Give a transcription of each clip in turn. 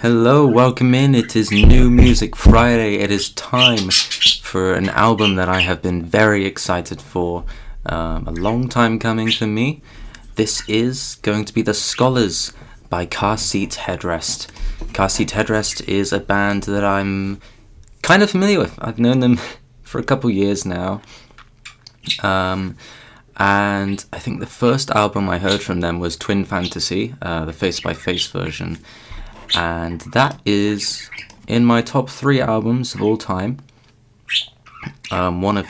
Hello, welcome in. It is New Music Friday. It is time for an album that I have been very excited for. A long time coming for me. This is going to be The Scholars by Car Seat Headrest. Car Seat Headrest is a band that I'm kind of familiar with. I've known them for a couple years now. And I think the first album I heard from them was Twin Fantasy, the Face by Face version. And that is in my top 3 albums of all time. One of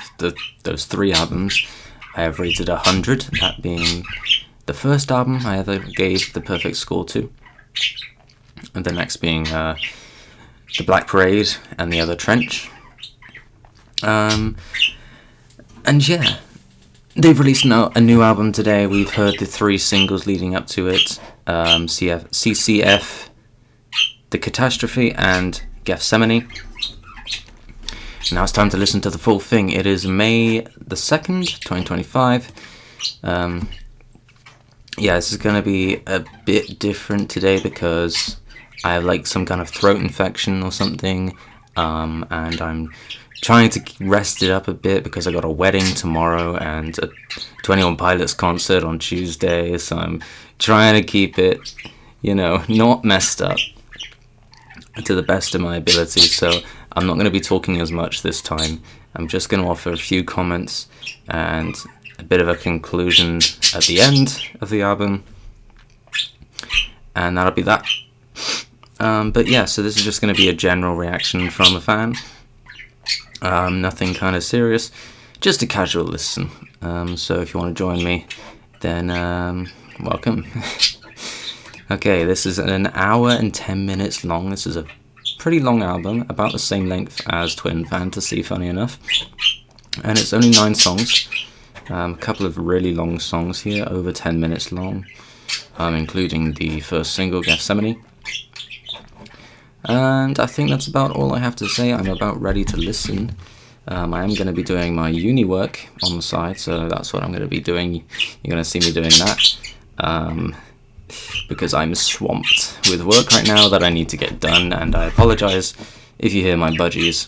those 3 albums I have rated 100, that being the first album I ever gave the perfect score to. And the next being The Black Parade and the other Trench. And yeah, they've released a new album today. We've heard the 3 singles leading up to it. CCF, The Catastrophe, and Gethsemane. Now it's time to listen to the full thing. It is May the 2nd, 2025. This is going to be a bit different today because I have like some kind of throat infection or something, and I'm trying to rest it up a bit because I got a wedding tomorrow and a 21 Pilots concert on Tuesday, so I'm trying to keep it, not messed up to the best of my ability. So I'm not going to be talking as much this time. I'm just going to offer a few comments and a bit of a conclusion at the end of the album, and that'll be that. So this is just going to be a general reaction from a fan. Nothing kind of serious, just a casual listen. So if you want to join me, then welcome. Okay, this is an hour and 10 minutes long. This is a pretty long album, about the same length as Twin Fantasy, funny enough. And it's only 9 songs. A couple of really long songs here, over 10 minutes long, including the first single, Gethsemane. And I think that's about all I have to say. I'm about ready to listen. I am going to be doing my uni work on the side, so that's what I'm going to be doing. You're going to see me doing that. Because I'm swamped with work right now that I need to get done, and I apologize if you hear my budgies.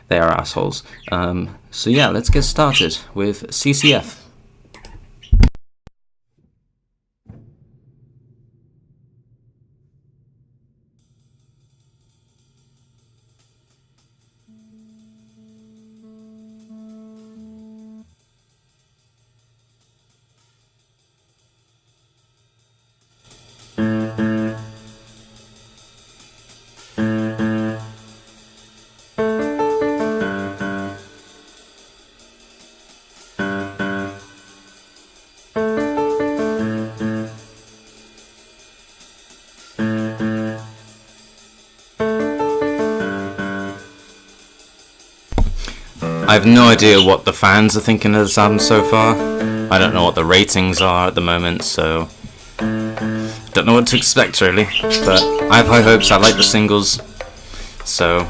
They are assholes. So yeah, let's get started with CCF. I have no idea what the fans are thinking of this album so far. I don't know what the ratings are at the moment, so don't know what to expect really. But I have high hopes. I like the singles, so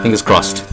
fingers crossed.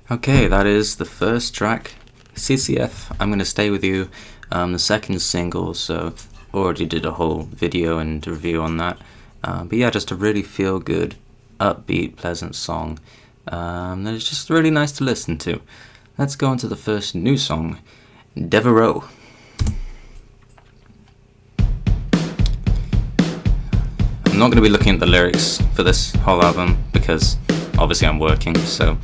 Okay, that is the first track, CCF, I'm Gonna Stay With You, the second single, so already did a whole video and review on that. But yeah, just a really feel-good, upbeat, pleasant song that is just really nice to listen to. Let's go on to the first new song, Devereaux. I'm not going to be looking at the lyrics for this whole album because obviously I'm working, so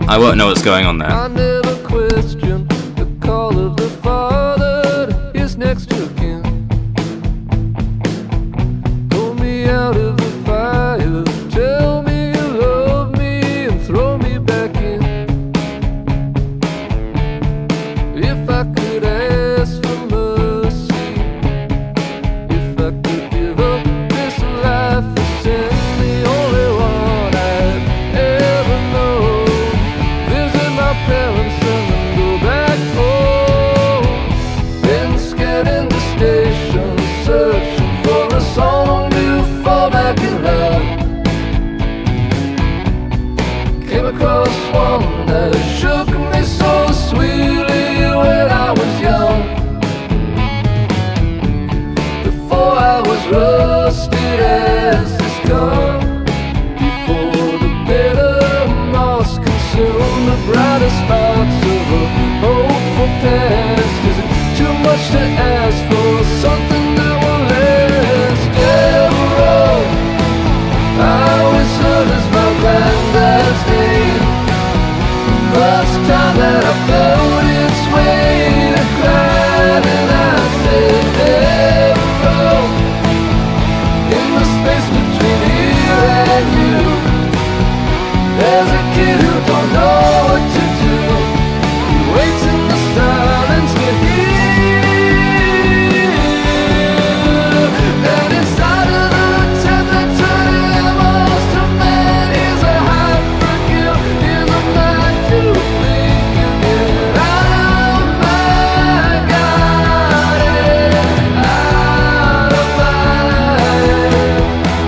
I won't know what's going on there. I never question the call of the Father to his next of kin. Pull me out of the fire, tell me you love me, and throw me back in. If I could ask for mercy, if I could give up this life for sin, the only one I'd ever know. Parents and then go back home. Been scared in the station, searching for a song to fall back in love. Came across one that shook me so sweetly when I was young. Before I was rusted as this gun, before the bitter moss consumed the brightest spots of a hopeful past. Is it too much to ask for something that will last? Devereaux, I was heard as my granddad's name. First time that I felt its weight, I cried and I said Devereaux. In the space between here and you, there's a kid who don't know what to do. He waits in the silence to hear. And inside of the tent that turned most of man is a high for guilt in the mind to think and get out of my garden, out of my head.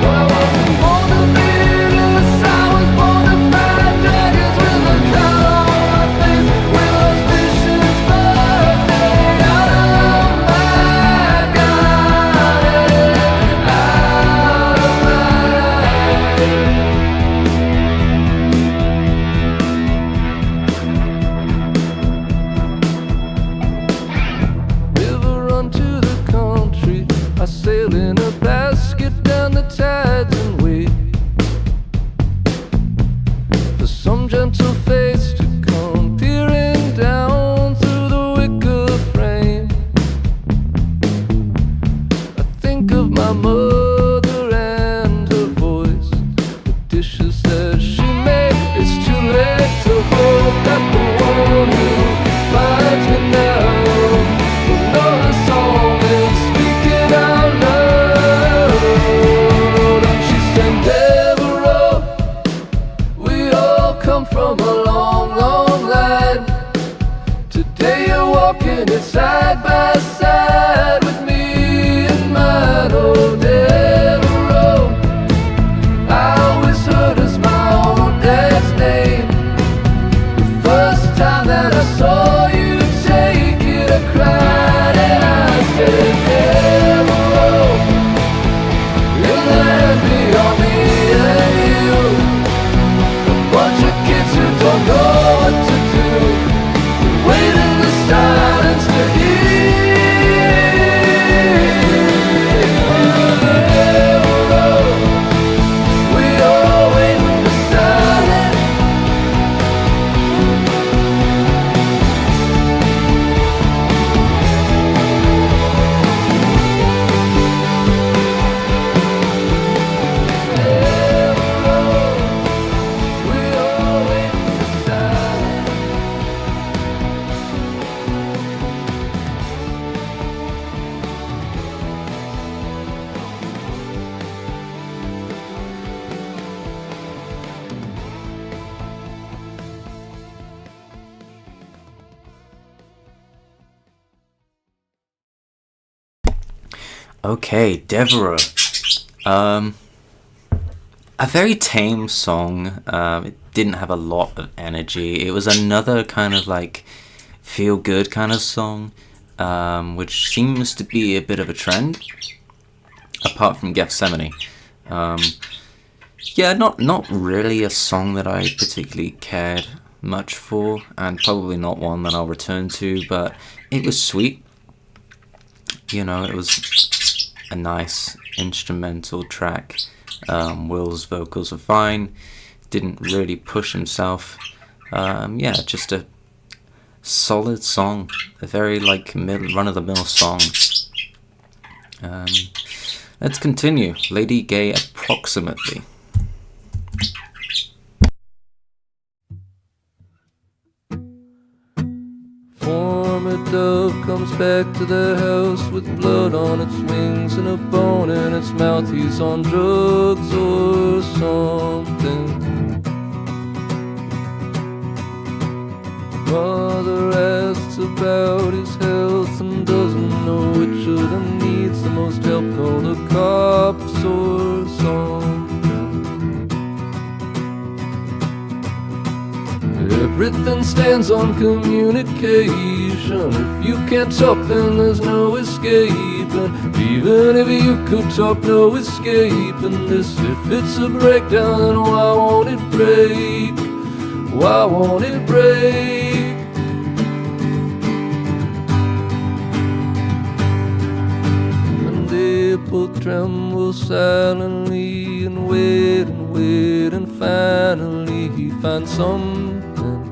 Well, I wasn't born to be this, I was born to fight dragons with a crown on my face, with auspicious birthday, out of my garden, out of my river unto the country, I sail in a basket down the tides and wait for some gentle face to come peering down through the wicker frame. I think of my mother and her voice, the dishes that she made. It's too late to hope that the one who finds me now will know the song and speak it out loud. And she sang Devereaux, we all come from a long, long line. Today you're walking it side by side with me and mine. Oh, Devereaux, I always heard as my own dad's name. The first time that I saw you take it, I cried and I said Devereaux, in the land beyond me and you. Bunch of kids who don't know what to do, wait in the silence to hear. Devereaux, we all wait in the silence. Devereaux, we all wait in the silence. Okay, Devereaux. A very tame song. It didn't have a lot of energy. It was another kind of like feel good kind of song, which seems to be a bit of a trend, apart from Gethsemane. Um, yeah, not really a song that I particularly cared much for, and probably not one that I'll return to, but it was sweet. You know, it was a nice instrumental track. Will's vocals are fine. Didn't really push himself. Yeah, just a solid song. A very like run-of-the-mill song. Um, let's continue. Lady Gay Approximately. Former dove comes back to the house with blood on its wings and a bone in its mouth. He's on drugs or something. Mother asks about his health and doesn't know which of them needs the most help. Call the cops or something. Everything stands on communication. If you can't talk, then there's no escaping. Even if you could talk, no escaping this. If it's a breakdown, then why won't it break? Why won't it break? And they both tremble silently and wait, and finally he finds some words.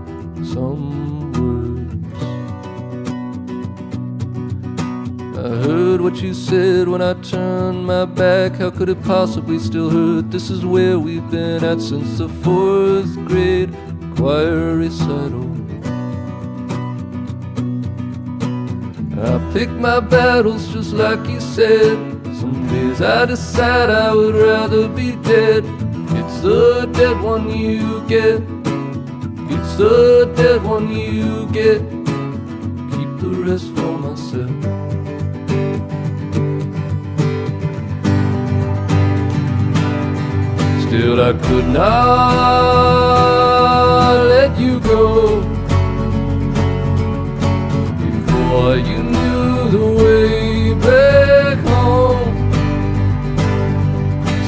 I heard what you said when I turned my back. How could it possibly still hurt? This is where we've been at since the 4th grade choir recital. I pick my battles just like you said. Some days I decide I would rather be dead. It's the dead one you get. It's the dead one you get. Keep the rest for myself. Still I could not let you go before you knew the way back home.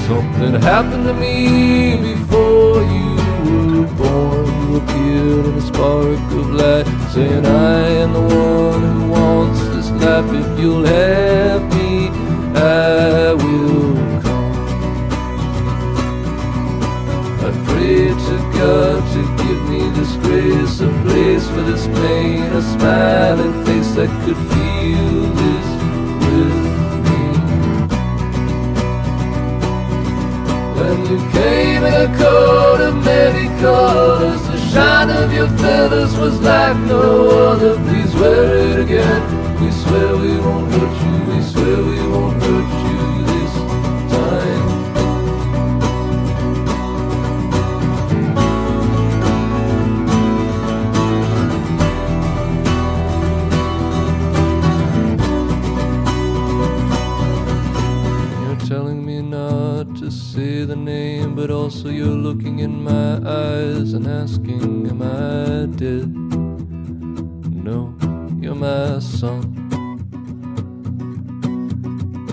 Something happened to me before you were born. You appeared in a spark of light, saying I am the one who wants this life. If you'll have me, I will come. I pray to God to give me this grace, a place for this pain, a smiling face that could feel this with me. When you came in a coat of many colors, the shine of your feathers was like no other. Please wear it again. We swear we won't hurt you. We swear we won't hurt you this time. You're telling me not to say the name, but also you're looking in my eyes and asking, am I dead? No, you're my son.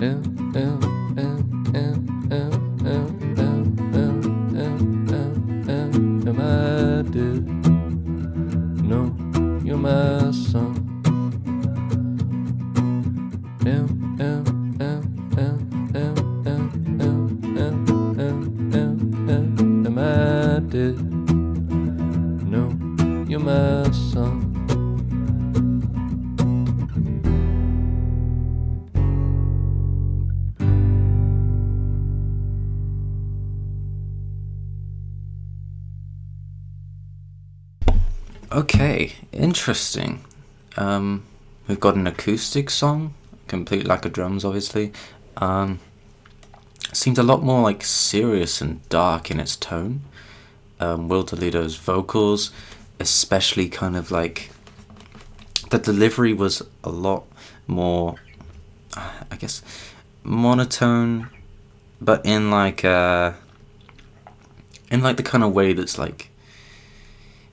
Am I dead? No, you're my son. Am I dead? No, you're my son. Okay, interesting. We've got an acoustic song, complete lack of drums, obviously. Seems a lot more like serious and dark in its tone. Will Toledo's vocals, especially kind of like the delivery was a lot more, I guess, monotone, but in like a in like the kind of way that's like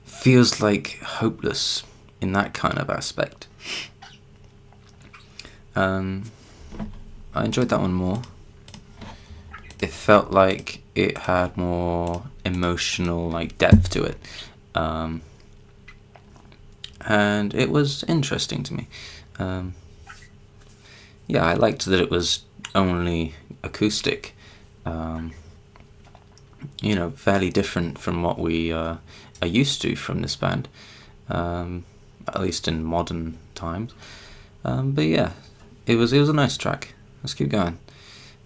feels like hopeless in that kind of aspect. I enjoyed that one more. It felt like it had more emotional like depth to it, and it was interesting to me. Yeah, I liked that it was only acoustic. Fairly different from what we are used to from this band, at least in modern times. But yeah, it was a nice track. Let's keep going.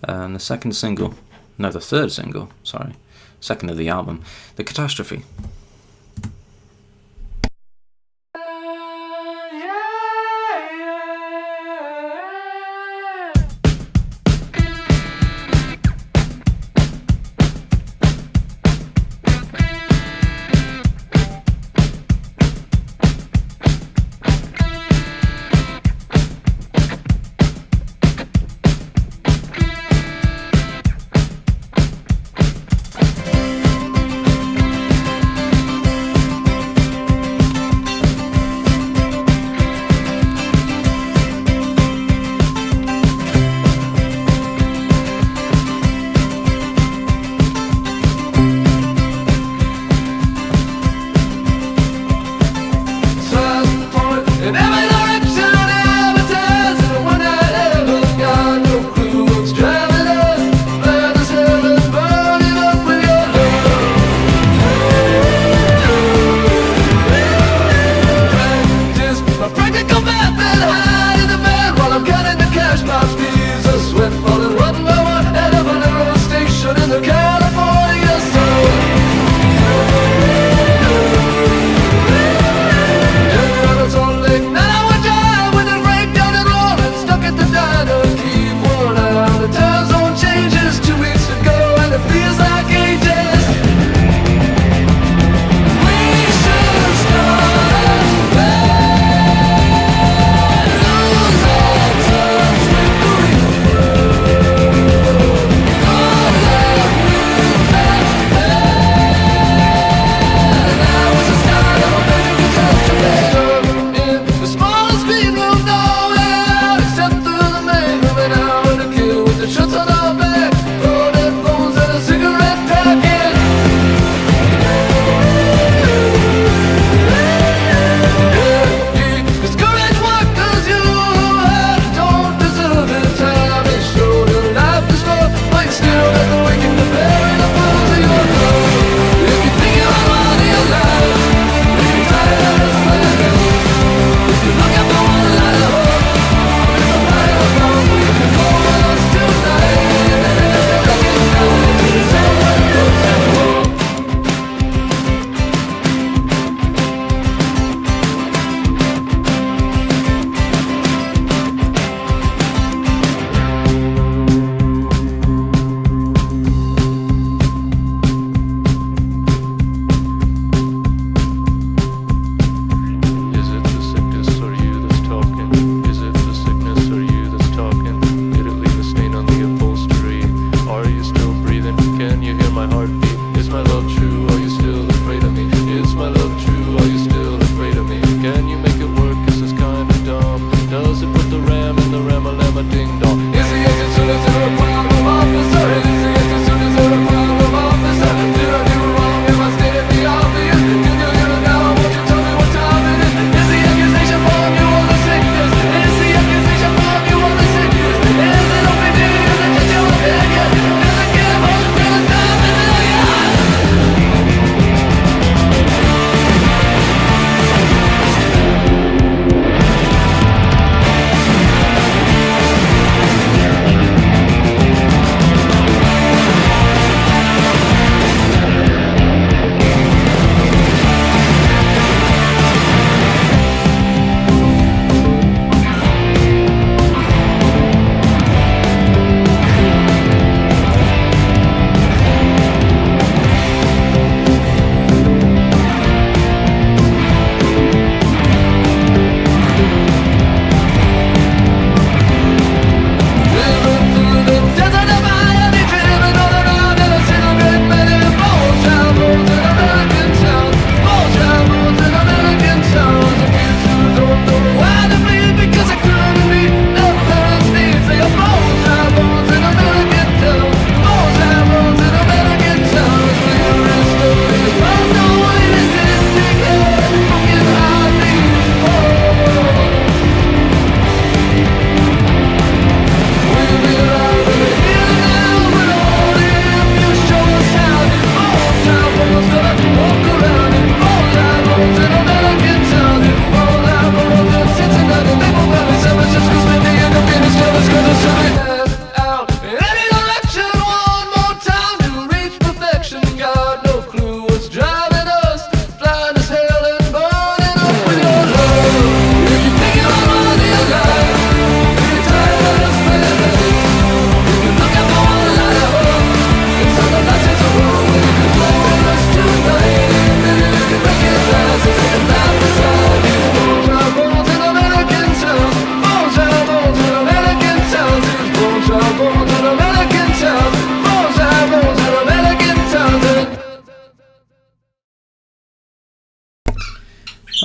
The third single, second of the album, The Catastrophe.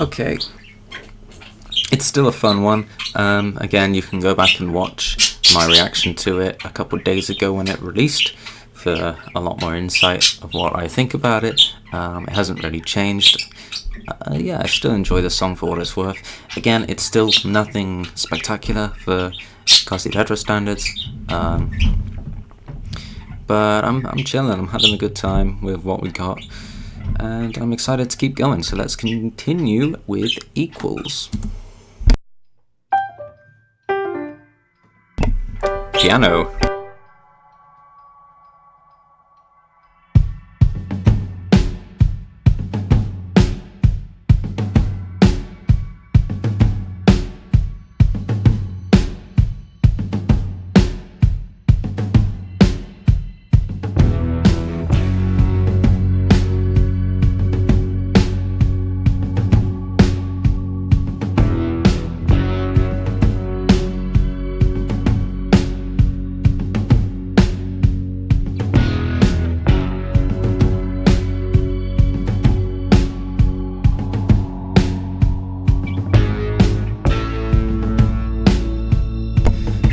Okay, it's still a fun one. Again, you can go back and watch my reaction to it a couple of days ago when it released for a lot more insight of what I think about it. It hasn't really changed. Yeah, I still enjoy the song for what it's worth. Again, it's still nothing spectacular for car seat headrest standards. But I'm chilling, I'm having a good time with what we got, and I'm excited to keep going, so let's continue with equals. Piano.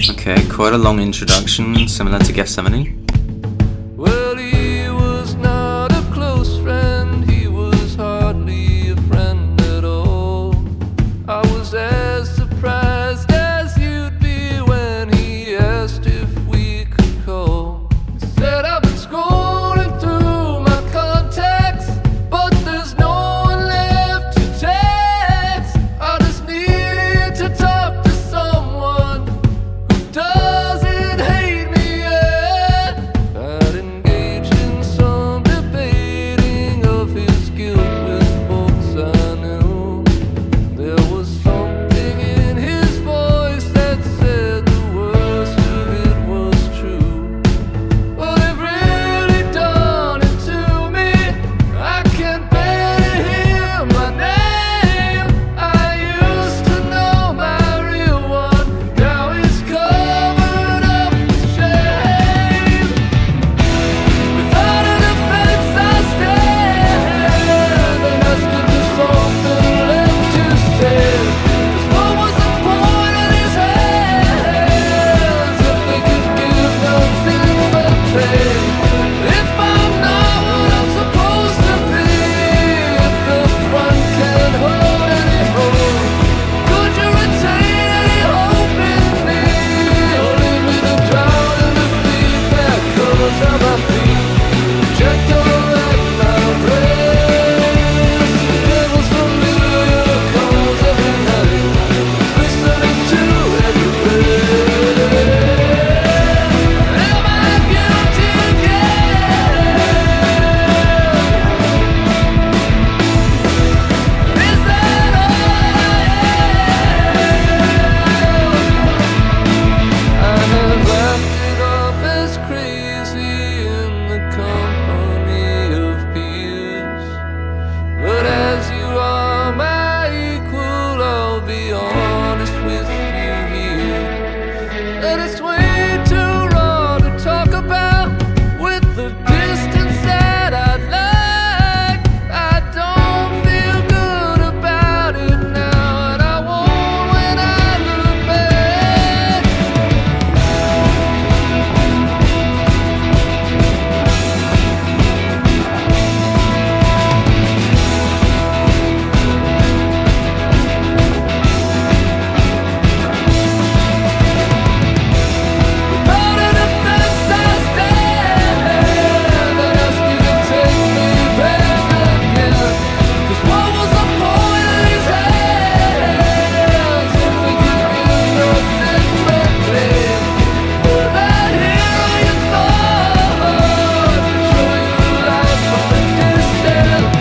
Okay, quite a long introduction, similar to Gethsemane. Well, he was not a close friend, he was hardly a friend at all. I was as surprised as you'd be when he asked if we could call. He said, I've been scrolling through my contacts, but there's no one left to text. I just needed to talk to someone who doesn't hate me yet. I'd engage in some debating of his guilt with folks I knew. There was something in his voice that said the worst of it was true. Well, it really dawned into me, I can barely hear my name. I used to know my real one, now he's covered up with shame. Without a defense I stand, and asking for something left to say. 'Cause what was the point of these hands if they could give nothing but pain? If I'm not what I'm supposed to be, if the front can't hold any more, could you retain any hope in me, or leave me to drown in the feedback covers on my feet? Checked all that my breath, the devil's familiar calls every night, listening to every breath. Am I guilty again? Is that all I have laughed it off as crazy in the company of peers. But as you are my equal, I'll be honest with you here, that it's way too raw to talk about with the distance that I'd like. I don't feel good about it now, and I won't when I look back. Without a defense I stand, and ask you to take me back again. 'Cause what was the point of these hands if we could give nothing but pain? Would I hear your thought, control your life from a distance?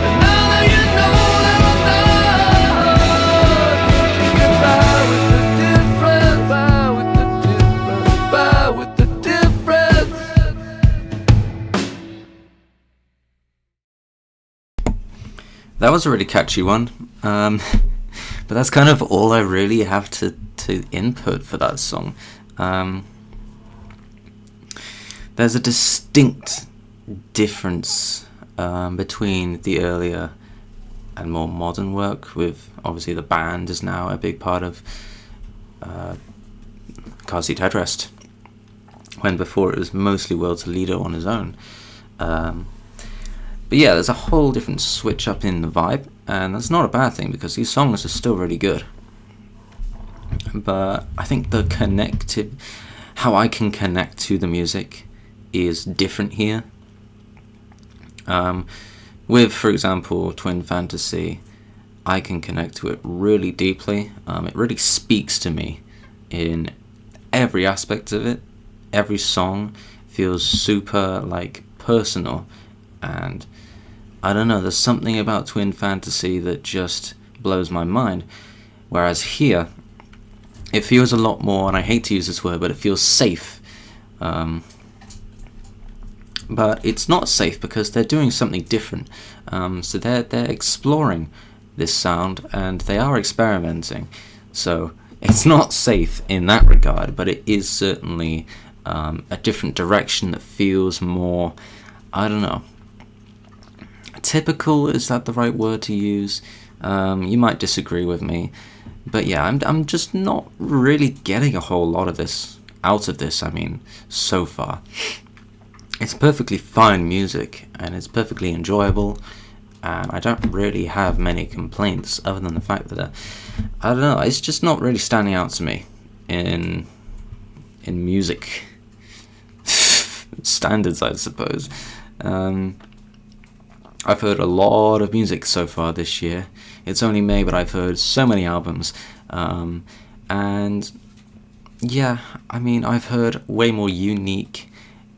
And now that you know that I'm not, could you get by with the difference? By with the difference, by with the difference. That was a really catchy one, but that's kind of all I really have to input for that song. There's a distinct difference between the earlier and more modern work. With obviously the band is now a big part of Car Seat Headrest, when before it was mostly Will Toledo on his own. But yeah, there's a whole different switch up in the vibe, and that's not a bad thing because these songs are still really good. But I think how I can connect to the music is different here. With, for example, Twin Fantasy, I can connect to it really deeply. It really speaks to me in every aspect of it. Every song feels super personal, and I don't know, there's something about Twin Fantasy that just blows my mind. Whereas here, it feels a lot more, and I hate to use this word, but it feels safe. But it's not safe because they're doing something different. So they're exploring this sound, and they are experimenting. So it's not safe in that regard, but it is certainly a different direction that feels more, I don't know, typical. Is that the right word to use? You might disagree with me, but yeah, I'm just not really getting a whole lot of this out of this. I mean, so far, it's perfectly fine music and it's perfectly enjoyable, and I don't really have many complaints other than the fact that I don't know, it's just not really standing out to me in music standards, I suppose. I've heard a lot of music so far this year. It's only May, but I've heard so many albums. And yeah, I mean, I've heard way more unique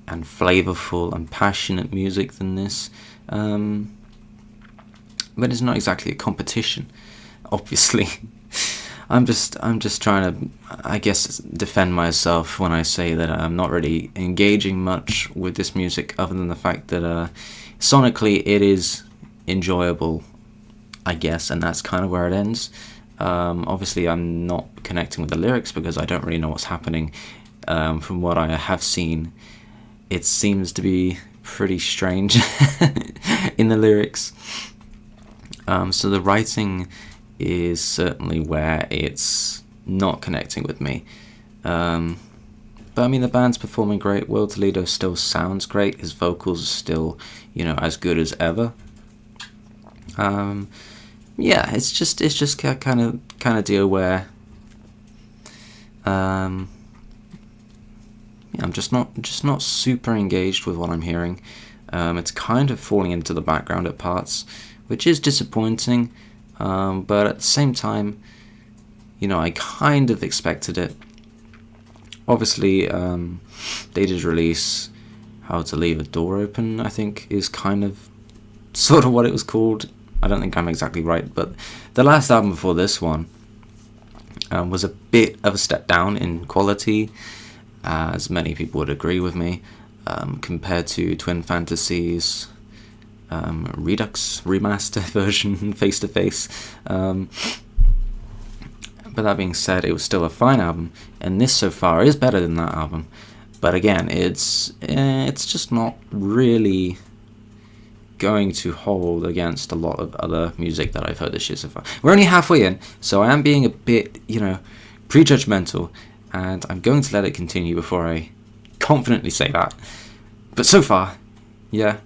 and flavorful and passionate music than this. But it's not exactly a competition, obviously. I'm just trying to, I guess, defend myself when I say that I'm not really engaging much with this music, other than the fact that sonically it is enjoyable, I guess, and that's kind of where it ends. Obviously, I'm not connecting with the lyrics because I don't really know what's happening. From what I have seen, it seems to be pretty strange in the lyrics. So the writing is certainly where it's not connecting with me. But I mean, the band's performing great. Will Toledo still sounds great. His vocals are still, as good as ever. Yeah, it's just kind of deal where I'm just not super engaged with what I'm hearing. It's kind of falling into the background at parts, which is disappointing. But at the same time, I kind of expected it. Obviously, they did release How to Leave a Door Open, I think, is kind of sort of what it was called. I don't think I'm exactly right, but the last album before this one was a bit of a step down in quality, as many people would agree with me, compared to Twin Fantasy's Redux remaster version, Face to Face. But that being said, it was still a fine album, and this so far is better than that album. But again, it's just not really going to hold against a lot of other music that I've heard this year so far. We're only halfway in, so I am being a bit, prejudgmental, and I'm going to let it continue before I confidently say that. But so far, yeah,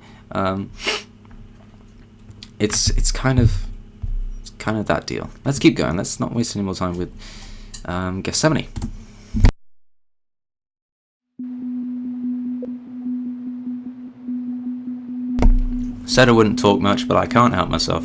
it's kind of that deal. Let's keep going. Let's not waste any more time with Gethsemane. Said I wouldn't talk much, but I can't help myself.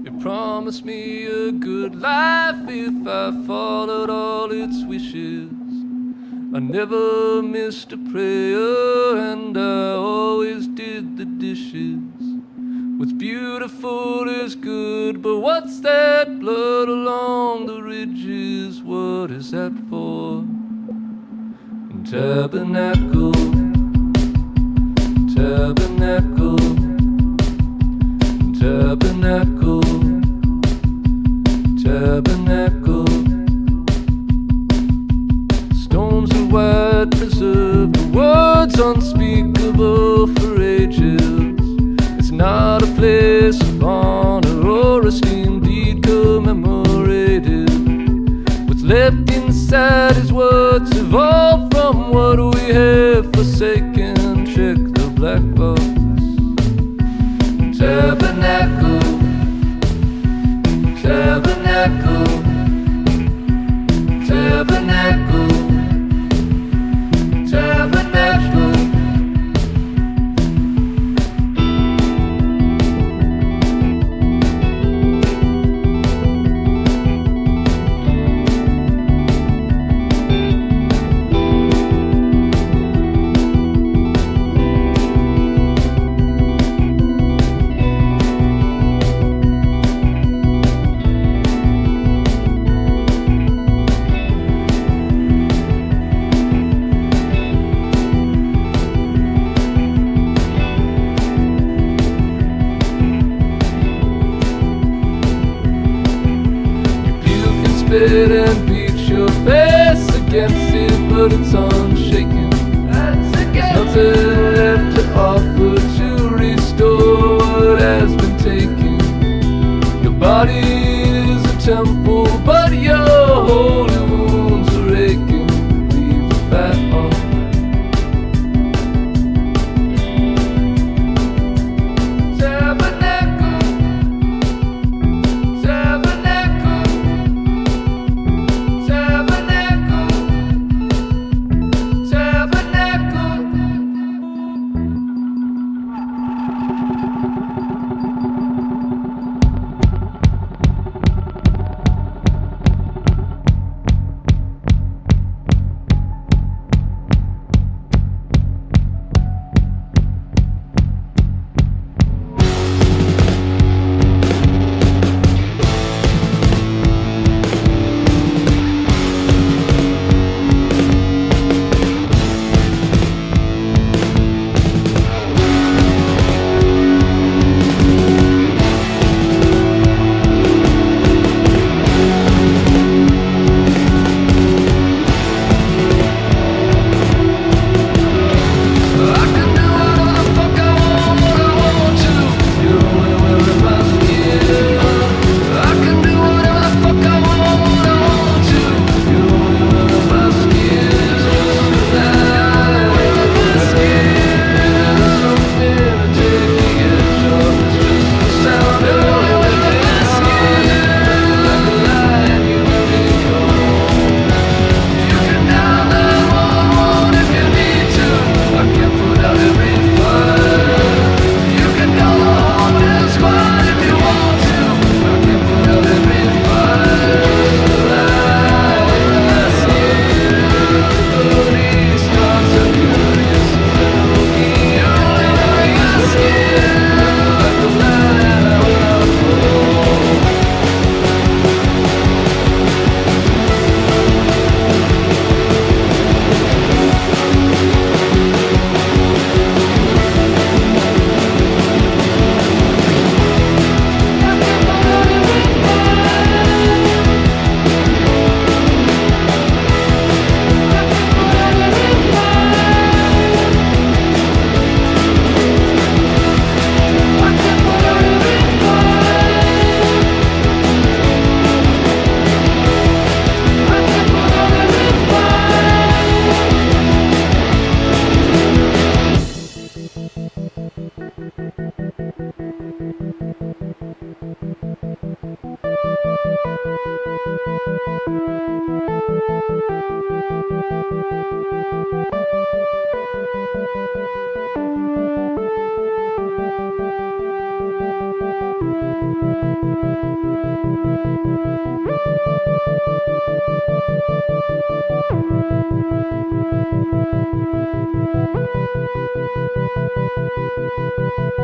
You promised me a good life if I followed all its wishes. I never missed a prayer, and I always did the dishes. What's beautiful is good, but what's that blood along the ridges? What is that for? Tabernacle, tabernacle, tabernacle, tabernacle. Stones are white unspeakable for ages. It's not a place of honor or esteem deed commemorated. What's left inside is what's evolved from what we have forsaken. Check the black box. Tabernacle, tabernacle, tabernacle, tabernacle. Spit and beat your face against it, but it's unshaken. There's nothing left to offer to restore what has been taken. Your body is a temple, but your holy wounds are aching. Leave the fat off. Tabernacle, tabernacle, tabernacle, tabernacle.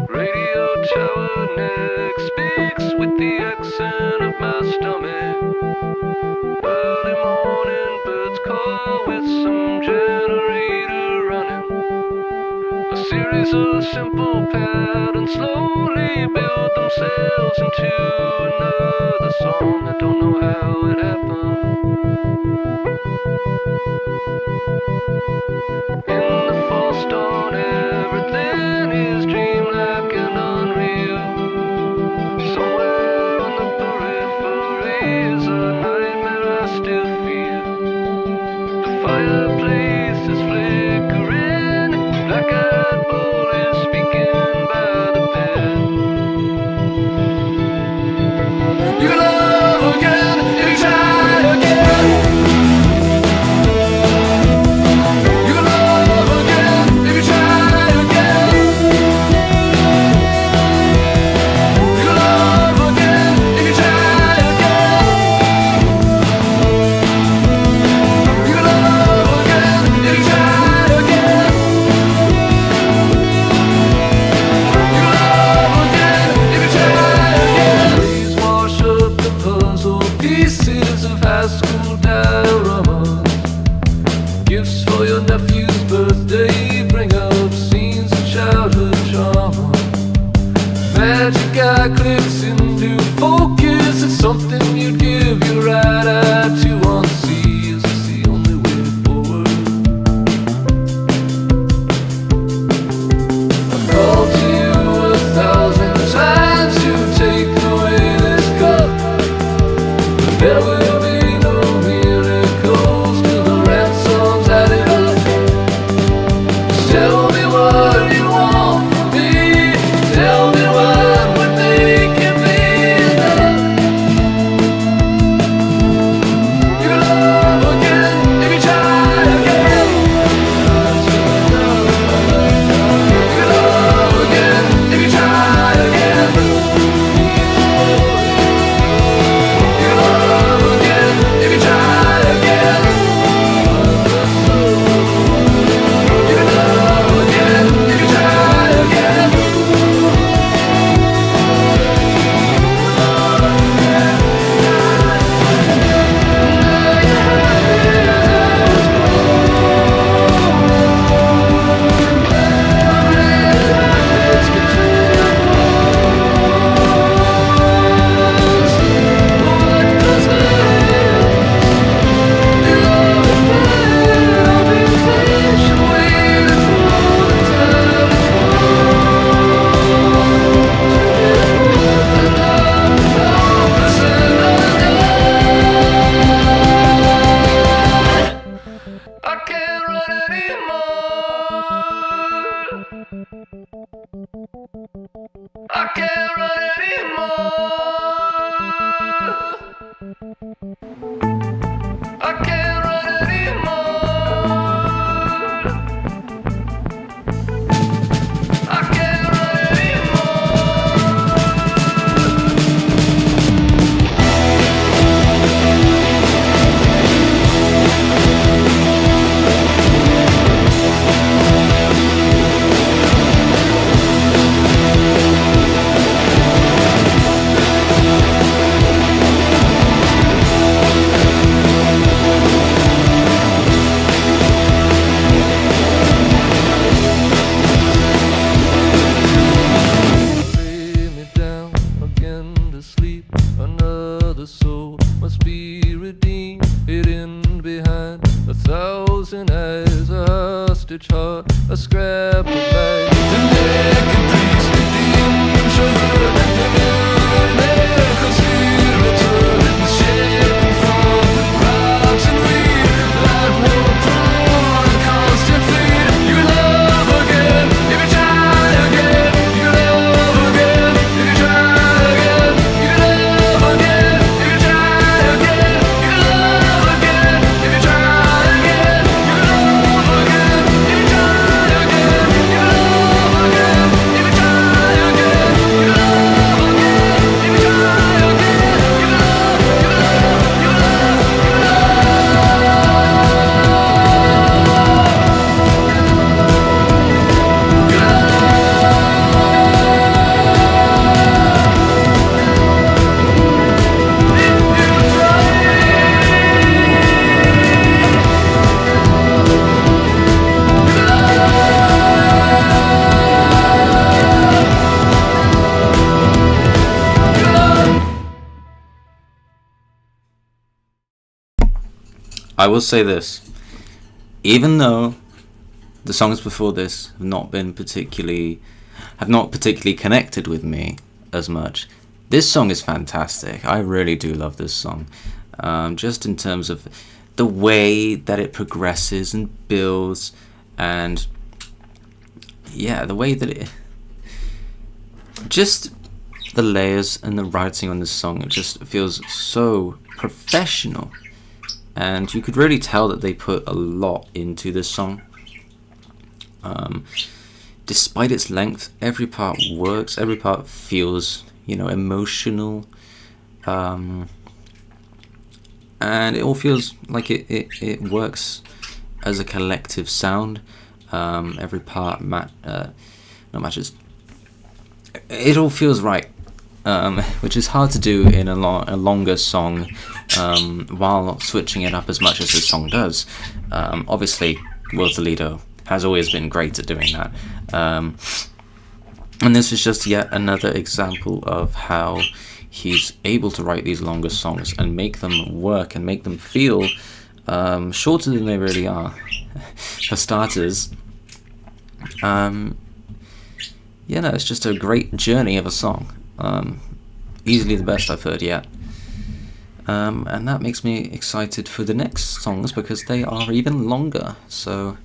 Radio tower neck speaks with the accent of my stomach. Early morning birds call with some generator running. A series of simple patterns slowly build themselves into another song. I don't know how it happened. In the false dawn, everything is dreamlike and unreal. Somewhere on the periphery is a nightmare I still feel. The fireplace is flickering, black-eyed bull is speaking by the bed. You can love again if you try again. You can love again if you try again. You can love again if you try again. You can love again if you try again. You can love again if you try again. Please wash up the puzzle pieces of high school dioramas. Gifts for your nephew's birthday bring up scenes of childhood trauma. Magic eye clicks into focus. It's something you'd give your right eye to unsee. Is this the only way forward? I've called to you 1,000 times to take away this cup, but there will be no miracles till the ransom's added up. Just tell me what you want from me. Tell me what would make it be enough. You can love again if you try again. You can love again if you try again. You can love again if you try again. You can love again if you try again. I can't run anymore. I can't run anymore. I can't run anymore. I can't run lay me down again to sleep. Another soul must be redeemed, hidden behind 1,000 eyes. A hostage heart, a scrap of light. The naked priest, the introvert, the millionaire conspirator, the shape from rocks and weed, like no prawn, constant feed. You love again if you try again. You love again if you try again. You love again if you try again. You love again if you try again. You love again if you try again. You love again if you try again. You love again if you try again. You love, you love, you love, you I will say this. even though the songs before this have not particularly connected with me as much, this song is fantastic. I really do love this song, just in terms of the way that it progresses and builds, and the way that it, just the layers and the writing on this song, it just feels so professional, and you could really tell that they put a lot into this song. Despite its length, every part works, every part feels, emotional, and it all feels like it works as a collective sound. Every part not matches. It all feels right, which is hard to do in a longer song, while not switching it up as much as this song does. Obviously, Will Toledo has always been great at doing that. And this is just yet another example of how he's able to write these longer songs and make them work and make them feel shorter than they really are. For starters, it's just a great journey of a song. Easily the best I've heard yet. And that makes me excited for the next songs because they are even longer. So,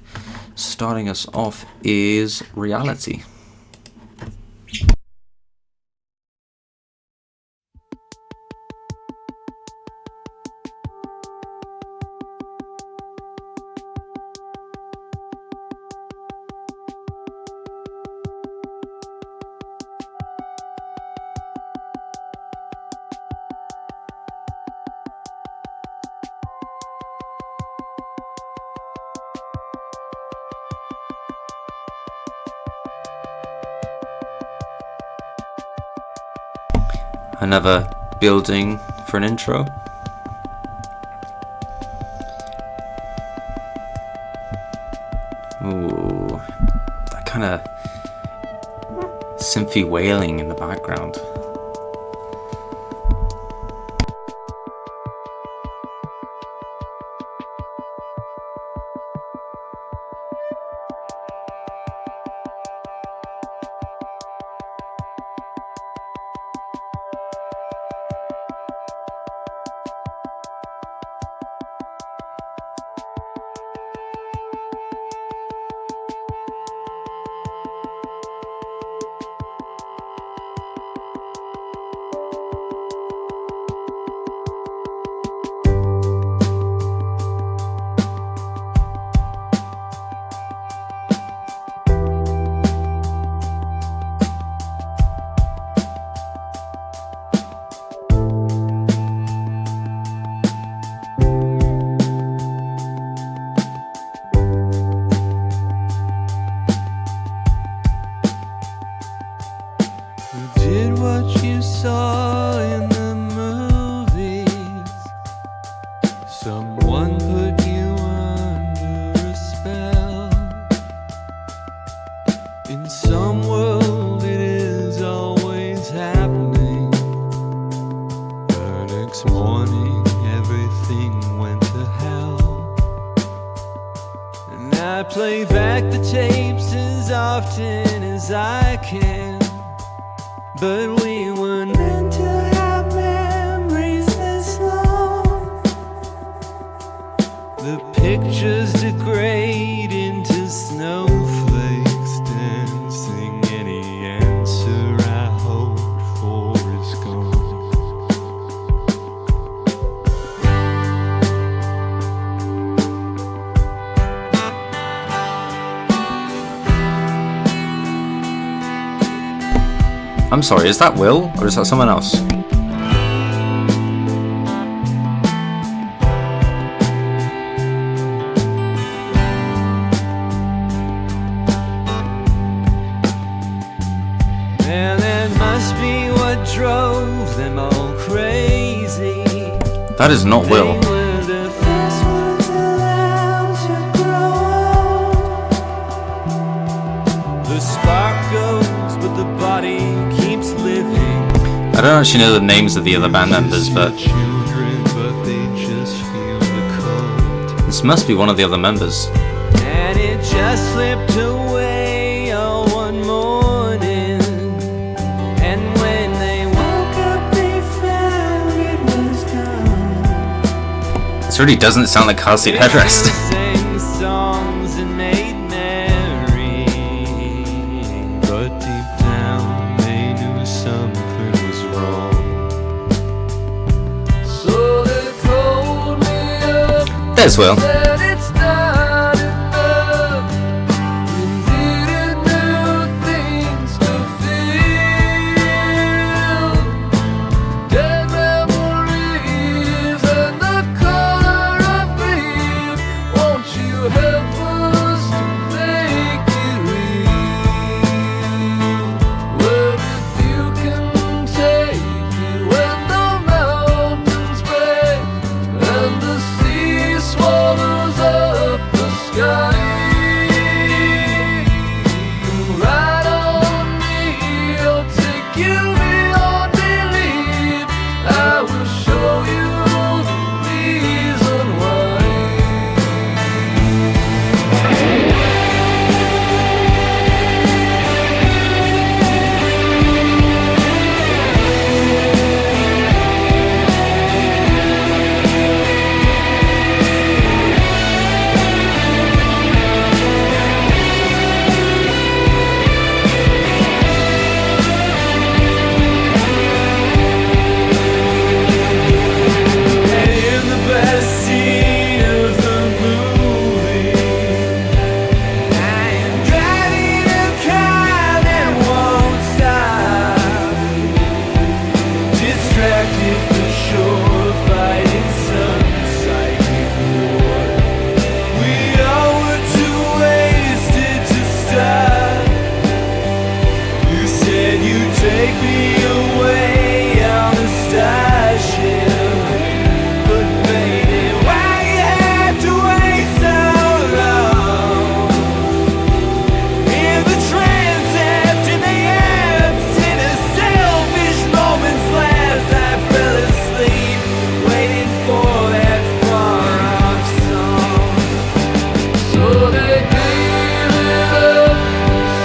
starting us off is Reality. Another building for an intro. Ooh, that kind of synthy wailing in the background. Play back the tapes as often as I can, but we were meant to have memories this long. The pictures degrade into snowflakes dancing. Any answer I hoped for is gone. I'm sorry, is that Will, or is that someone else? And that must be what drove them all crazy. That is not Will. They were the first ones allowed to grow. The spark goes, but the body keeps living. I don't actually know the names of the other band members, but Children, but they just feel the cold. this must be one of the other members. just slipped away all one morning, and when they woke up they found it was gone. This really doesn't sound like car seat headrest. Sang songs and made merry, but deep down they knew something was wrong. So they called me up. There's Will. Said it's not enough. We needed new things to feel. Dead memories and the color of grief. Won't you help us to make it real? Well, if you can take it when the mountains break and the sea swallows up the sky, you can ride on me, I'll take you beyond belief. I will show you the reason why. And in the best scene of the movie, I am driving a car that won't stop, distracted for sure, fighting some psychic war. We all were too wasted to stop. You said you'd take me away on a starship, but baby, why you have to wait so long? In the transept, in the apps, in a selfish moment's lapse, I fell asleep, waiting for that far-off song. So they gave it up,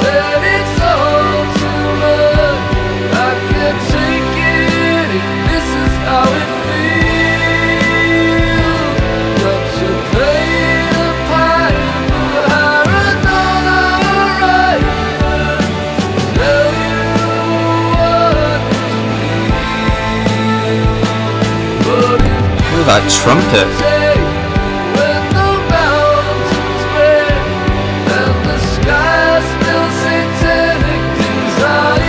said it's all too much. I can't take it if this is how it feels. Got to pay the piper, hire another rider to tell you what to feel. But if Ooh, that trumpet. when the mountains break and the sky spills satanic designs,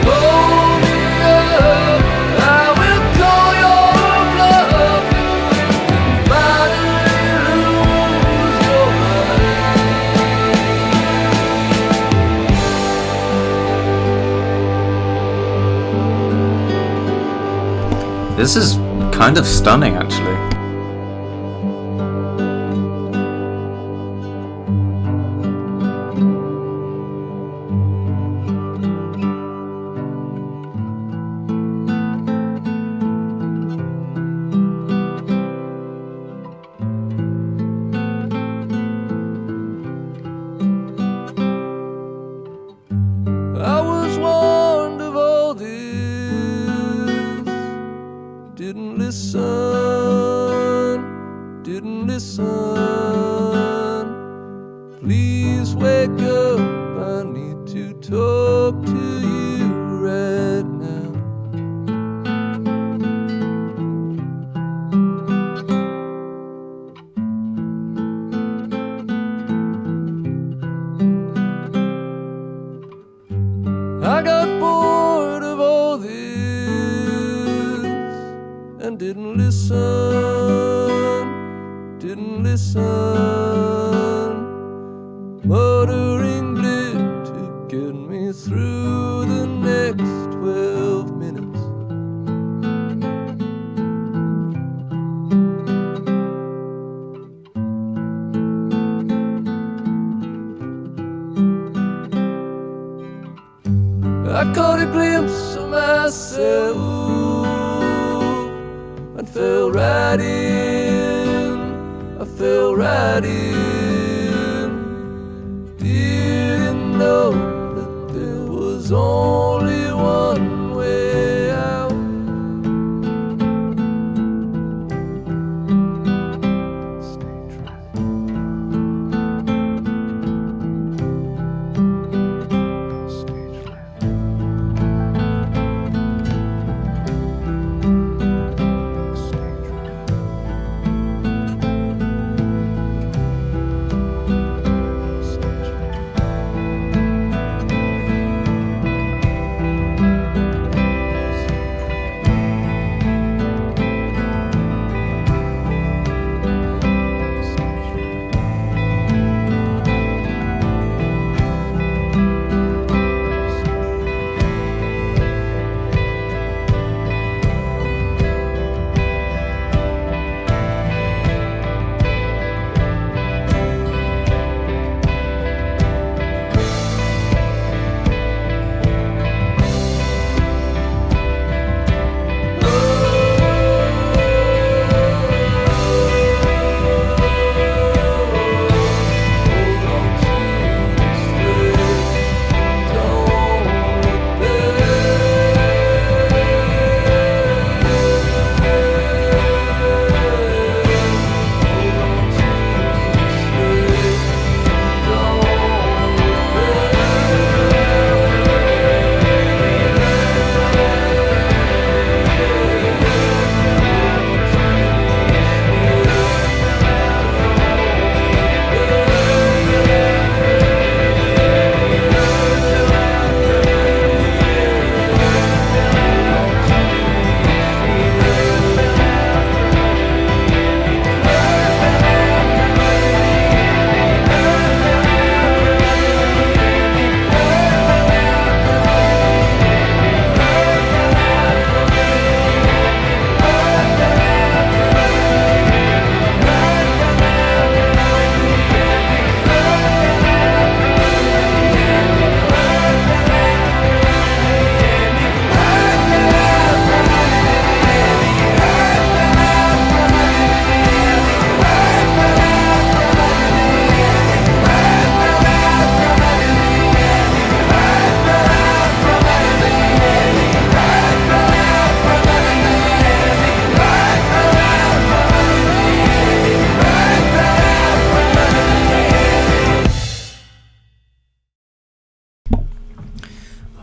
call me up, I will call your bluff, and you can finally lose your mind. This is kind of stunning, actually. I was warned of all this, didn't listen. Please wake up, I need to talk to you right now. I got bored of all this and didn't listen. Muttering blip to get me through the next 12 minutes. I caught a glimpse of myself and fell right in. I fell right right in. Didn't know that there was only one way out.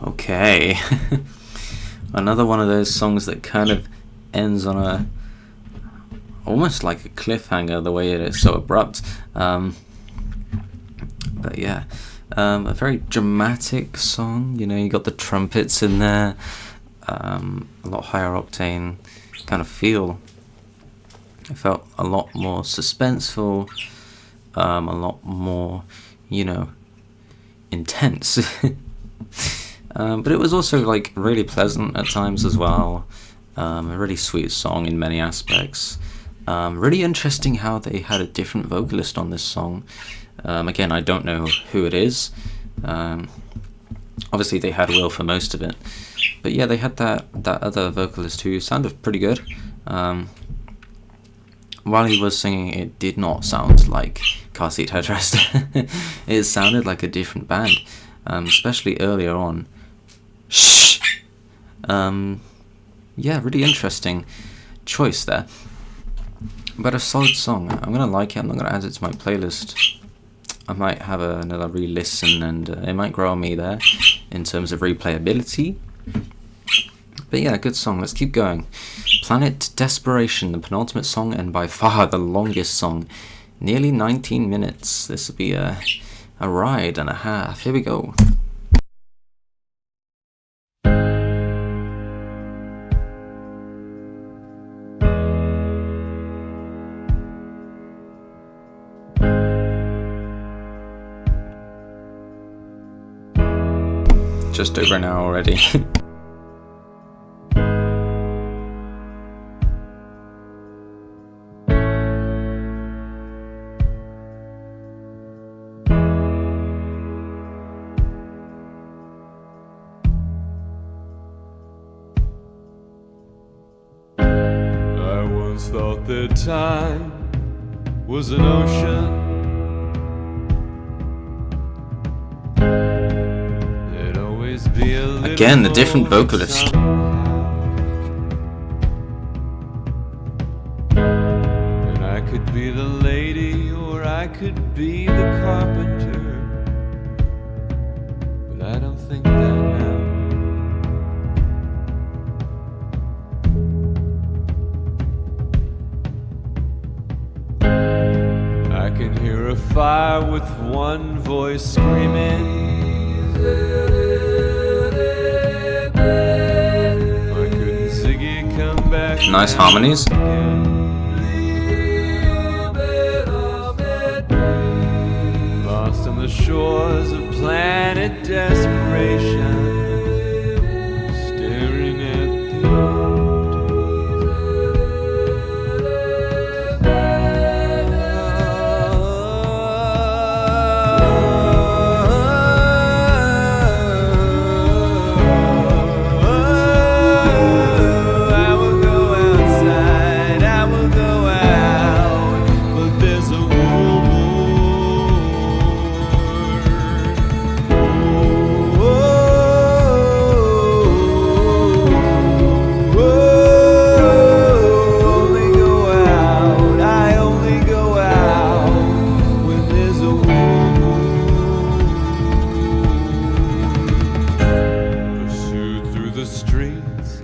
Okay. Another one of those songs that kind of ends on a almost like a cliffhanger, the way it is so abrupt. But yeah, a very dramatic song. You know, you got the trumpets in there, a lot higher octane kind of feel. It felt a lot more suspenseful, a lot more, you know, intense. But it was also like really pleasant at times as well. A really sweet song in many aspects. Really interesting how they had a different vocalist on this song. Again, I don't know who it is. Obviously they had Will for most of it, but yeah, they had that other vocalist who sounded pretty good. While he was singing, it did not sound like Car Seat Headrest. It sounded like a different band, especially earlier on. Shh. Yeah, really interesting choice there. But a solid song. I'm gonna like it. I'm not gonna add it to my playlist. I might have another re-listen, and it might grow on me there in terms of replayability. But yeah, good song. Let's keep going. Planet Desperation, the penultimate song and by far the longest song. Nearly 19 minutes. This will be a ride and a half. Here we go. Just over an hour already. I once thought that time was an ocean Again, a different vocalist. And I could be the lady, or I could be the carpenter, but I don't think that now. I can hear a fire with one voice screaming. Why couldn't Ziggy come back? Nice harmonies. Lost on the shores of planet desperation, staring at the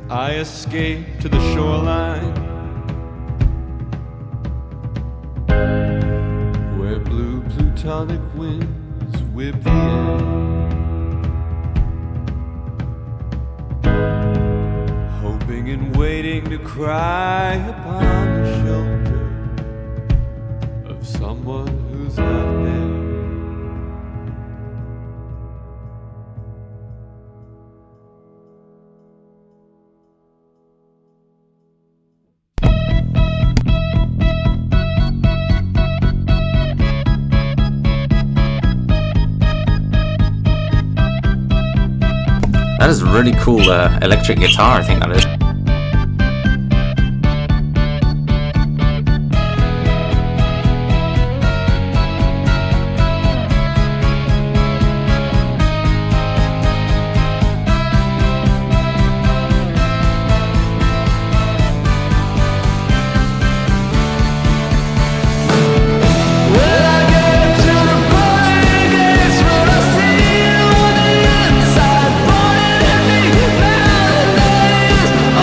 I escape to the shoreline, where blue plutonic winds whip the air, hoping and waiting to cry upon the shoulder of someone who's not there. That is a really cool electric guitar, I think that is. Inside, pointing at me nowadays.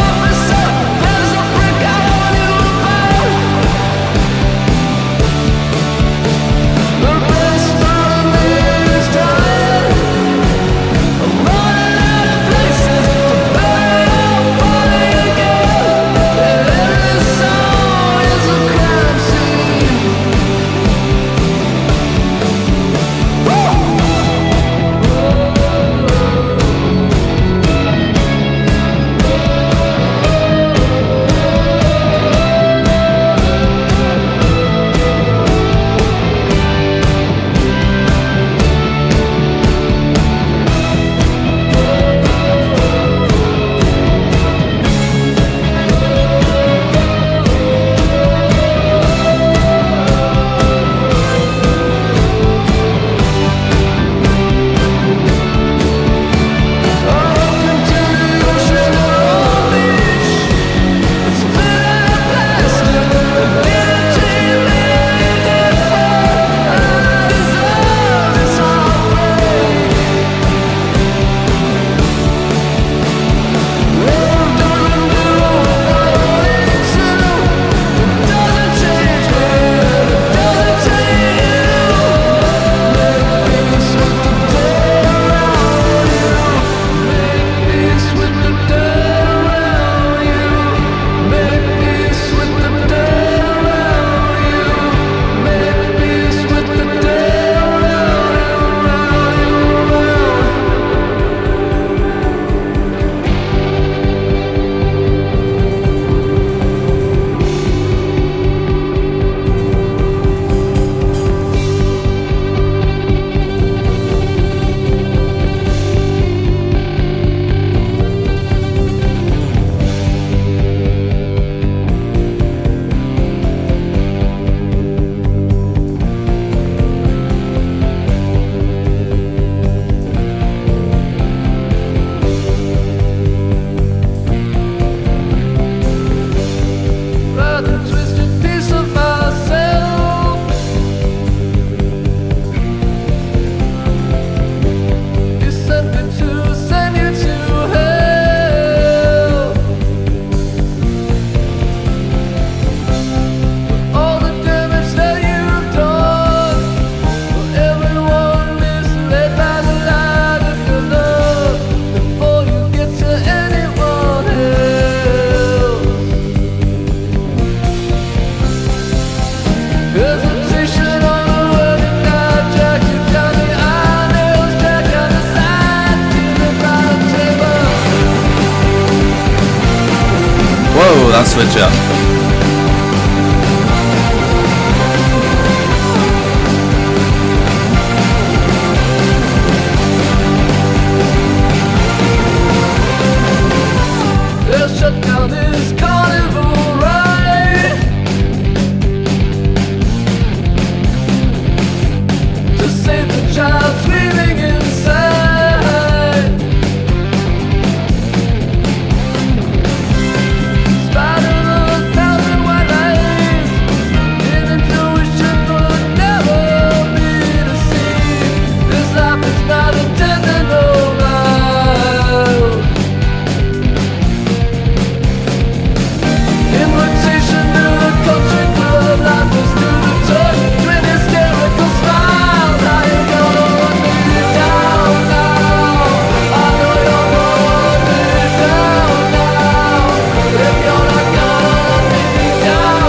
Whoa, that switch up. They'll shut down this carnival ride to save the child screaming inside. Spite of a thousand white lies, an intuition would never be deceived. This life is not intended, no lie. Invitation to the country club, life is to the touch, twin hysterical smiles. How you gonna run me down now? I know you're gonna run me down now. If you're not gonna run me down now, you know I'm gonna, you know I'm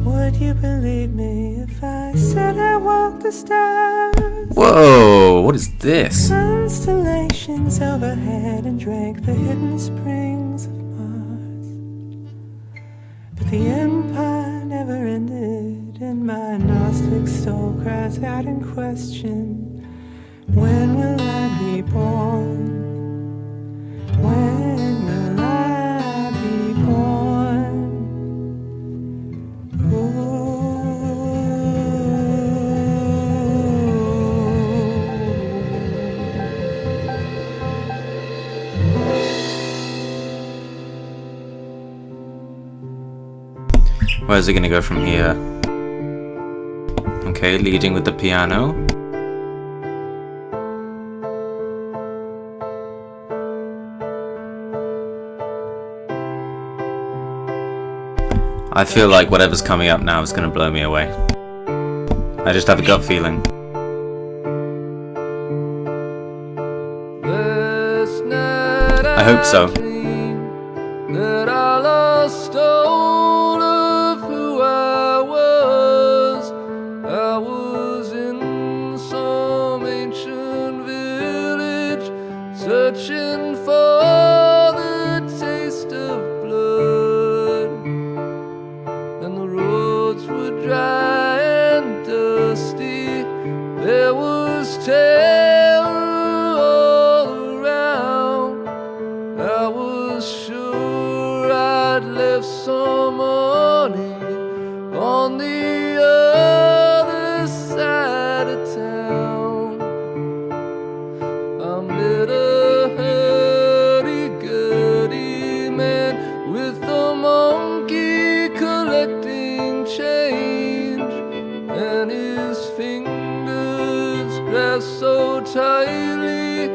Would you believe me if I said I walked the stars? Whoa, what is this? Constellations overhead and drank the hidden springs of Mars. But the empire never ended, and my Gnostic soul cries out in question. When will I be born? When will I be born? Where's it gonna go from here? Okay, leading with the piano. I feel like whatever's coming up now is gonna blow me away. I just have a gut feeling. I hope so. That I lost all of who I was. I was in some ancient village, searching for the taste of blood, and the roads were dry and dusty. There was terror all around. I was sure I'd left some money on the other side of town. I met a hurdy-gurdy man with a monkey collecting change, and his fingers grasped so tightly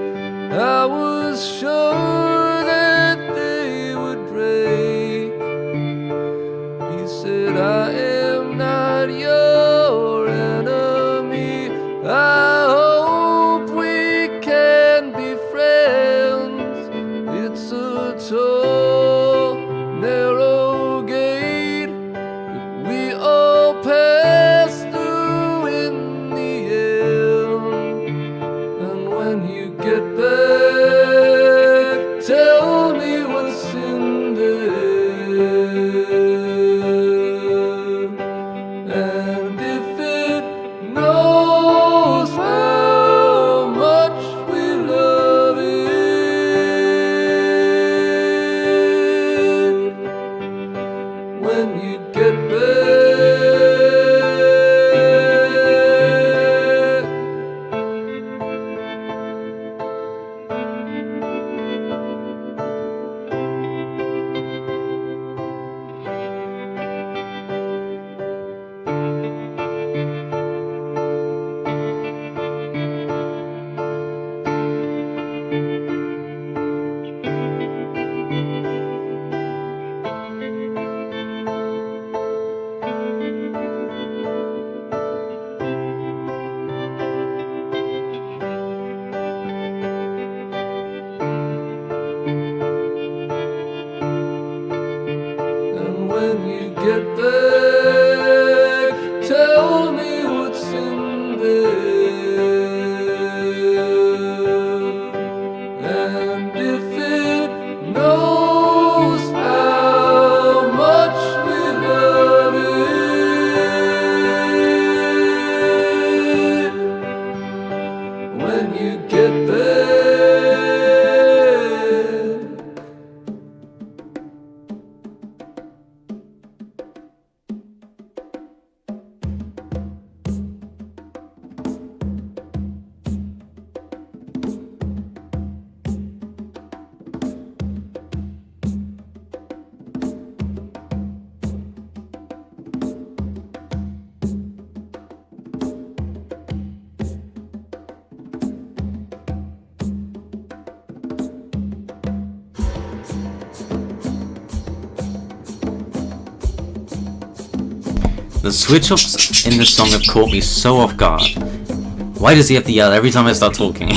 I was sure that they would break. He said, I am not your enemy. I hope we can be friends. It's a tall, narrow gate that we all pass through in the end. And when you get back The switch-ups in this song have caught me so off guard. Why does he have to yell every time I start talking?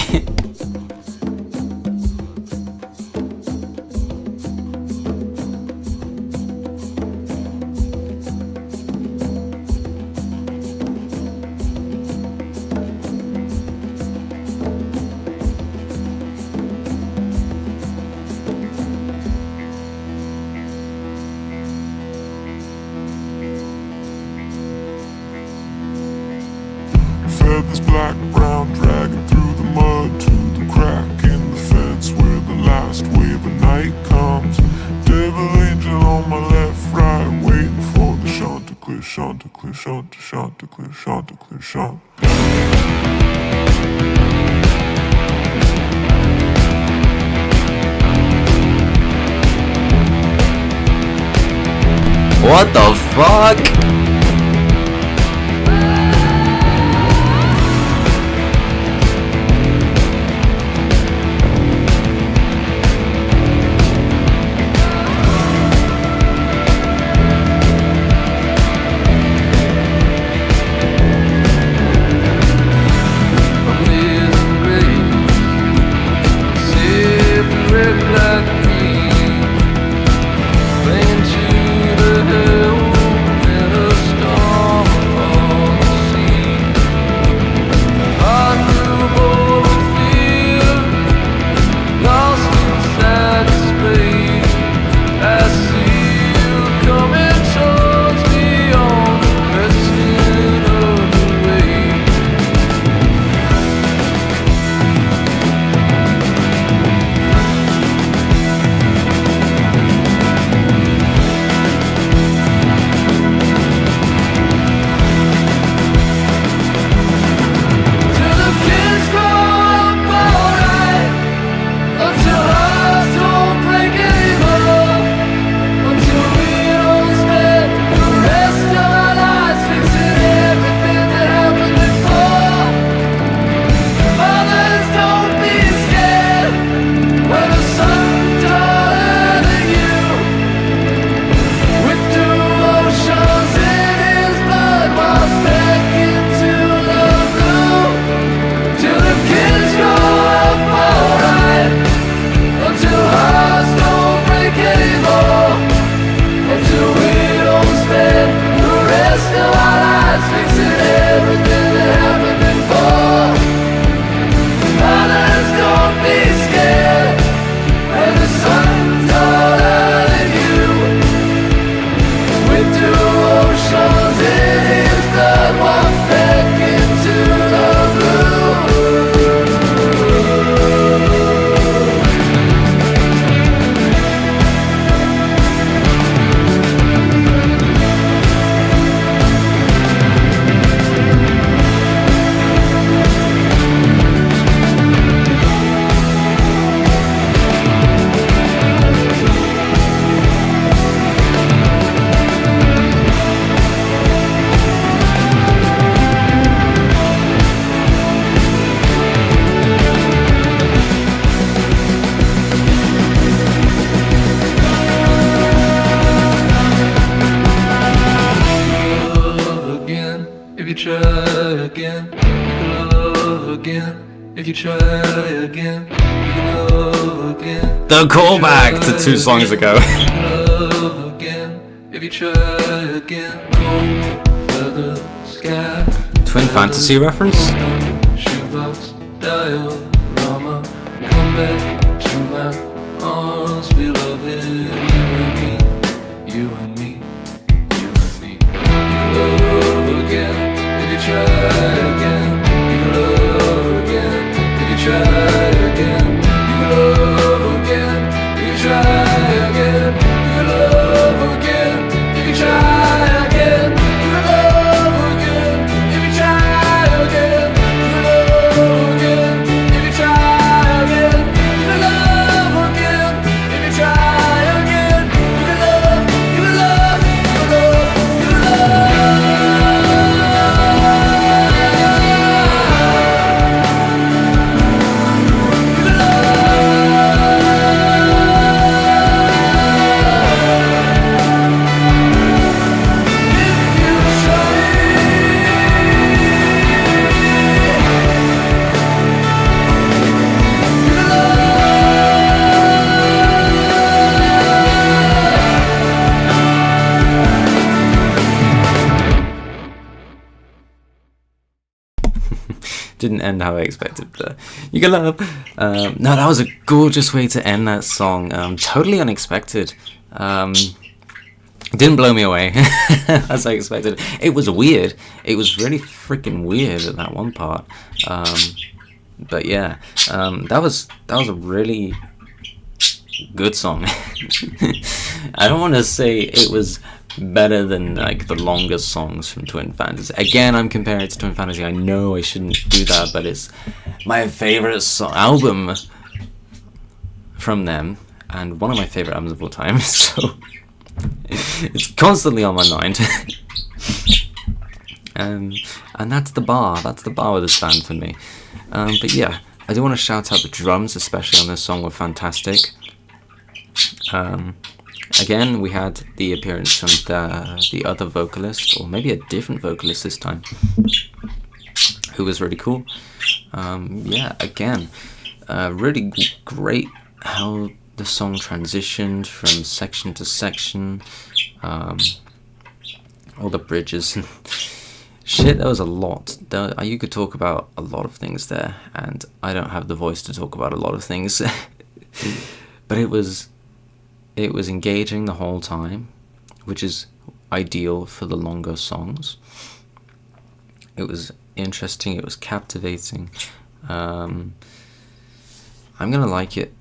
Feathers black, brown, dragging through the mud to the crack in the fence where the last wave of night comes. Devil angel on my left, right, waiting for the Chanticleer, Chanticleer, Chanticleer, Chanticleer, Chanticleer. What the fuck? The callback to 2 songs ago. Twin Fantasy reference? didn't end how I expected, but you can laugh. No, that was a gorgeous way to end that song. Totally unexpected. Didn't blow me away as I expected. It was weird. It was really freaking weird at that one part. But yeah, that was a really good song. I don't want to say it was better than like the longest songs from Twin Fantasy. Again, I'm comparing it to Twin Fantasy. I know I shouldn't do that, but it's my favorite album from them, and one of my favorite albums of all time. So it's constantly on my mind. And that's the bar. That's the bar with this band for me. But yeah, I do want to shout out the drums, especially on this song, were fantastic. Again, we had the appearance from the other vocalist, or maybe a different vocalist this time, who was really cool. Yeah, again, really great how the song transitioned from section to section. All the bridges and shit, there was a lot. You could talk about a lot of things there, and I don't have the voice to talk about a lot of things. But it was engaging the whole time, which is ideal for the longer songs. It was interesting, it was captivating. I'm gonna like it.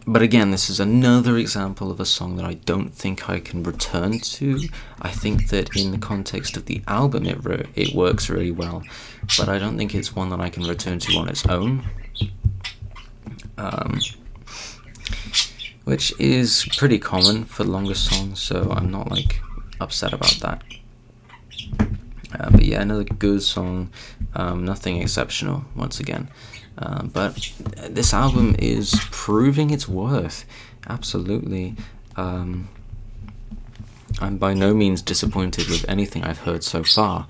But again, this is another example of a song that I don't think I can return to. I think that in the context of the album it works really well, but I don't think it's one that I can return to on its own. Which is pretty common for longer songs, so I'm not like upset about that. But yeah, another good song, nothing exceptional once again. But this album is proving its worth, absolutely. I'm by no means disappointed with anything I've heard so far.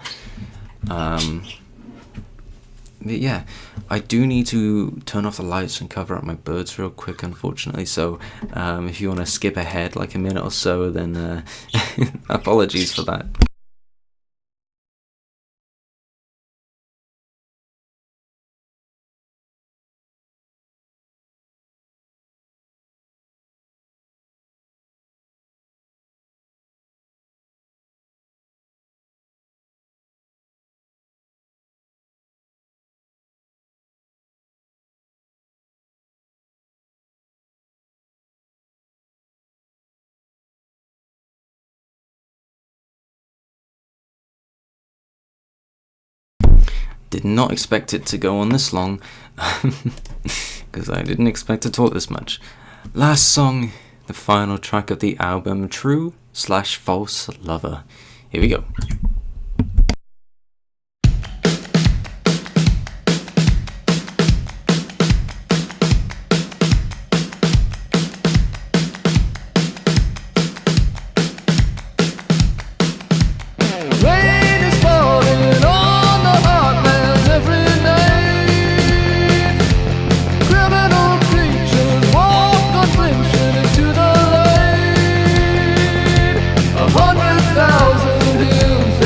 But yeah, I do need to turn off the lights and cover up my birds real quick, unfortunately, so if you want to skip ahead like a minute or so, then apologies for that. Did not expect it to go on this long, because I didn't expect to talk this much. Last song, the final track of the album, True/False Lover. Here we go. Rain is falling on the heartlands every night. Criminal creatures walk unflinching into the light. 100,000 hills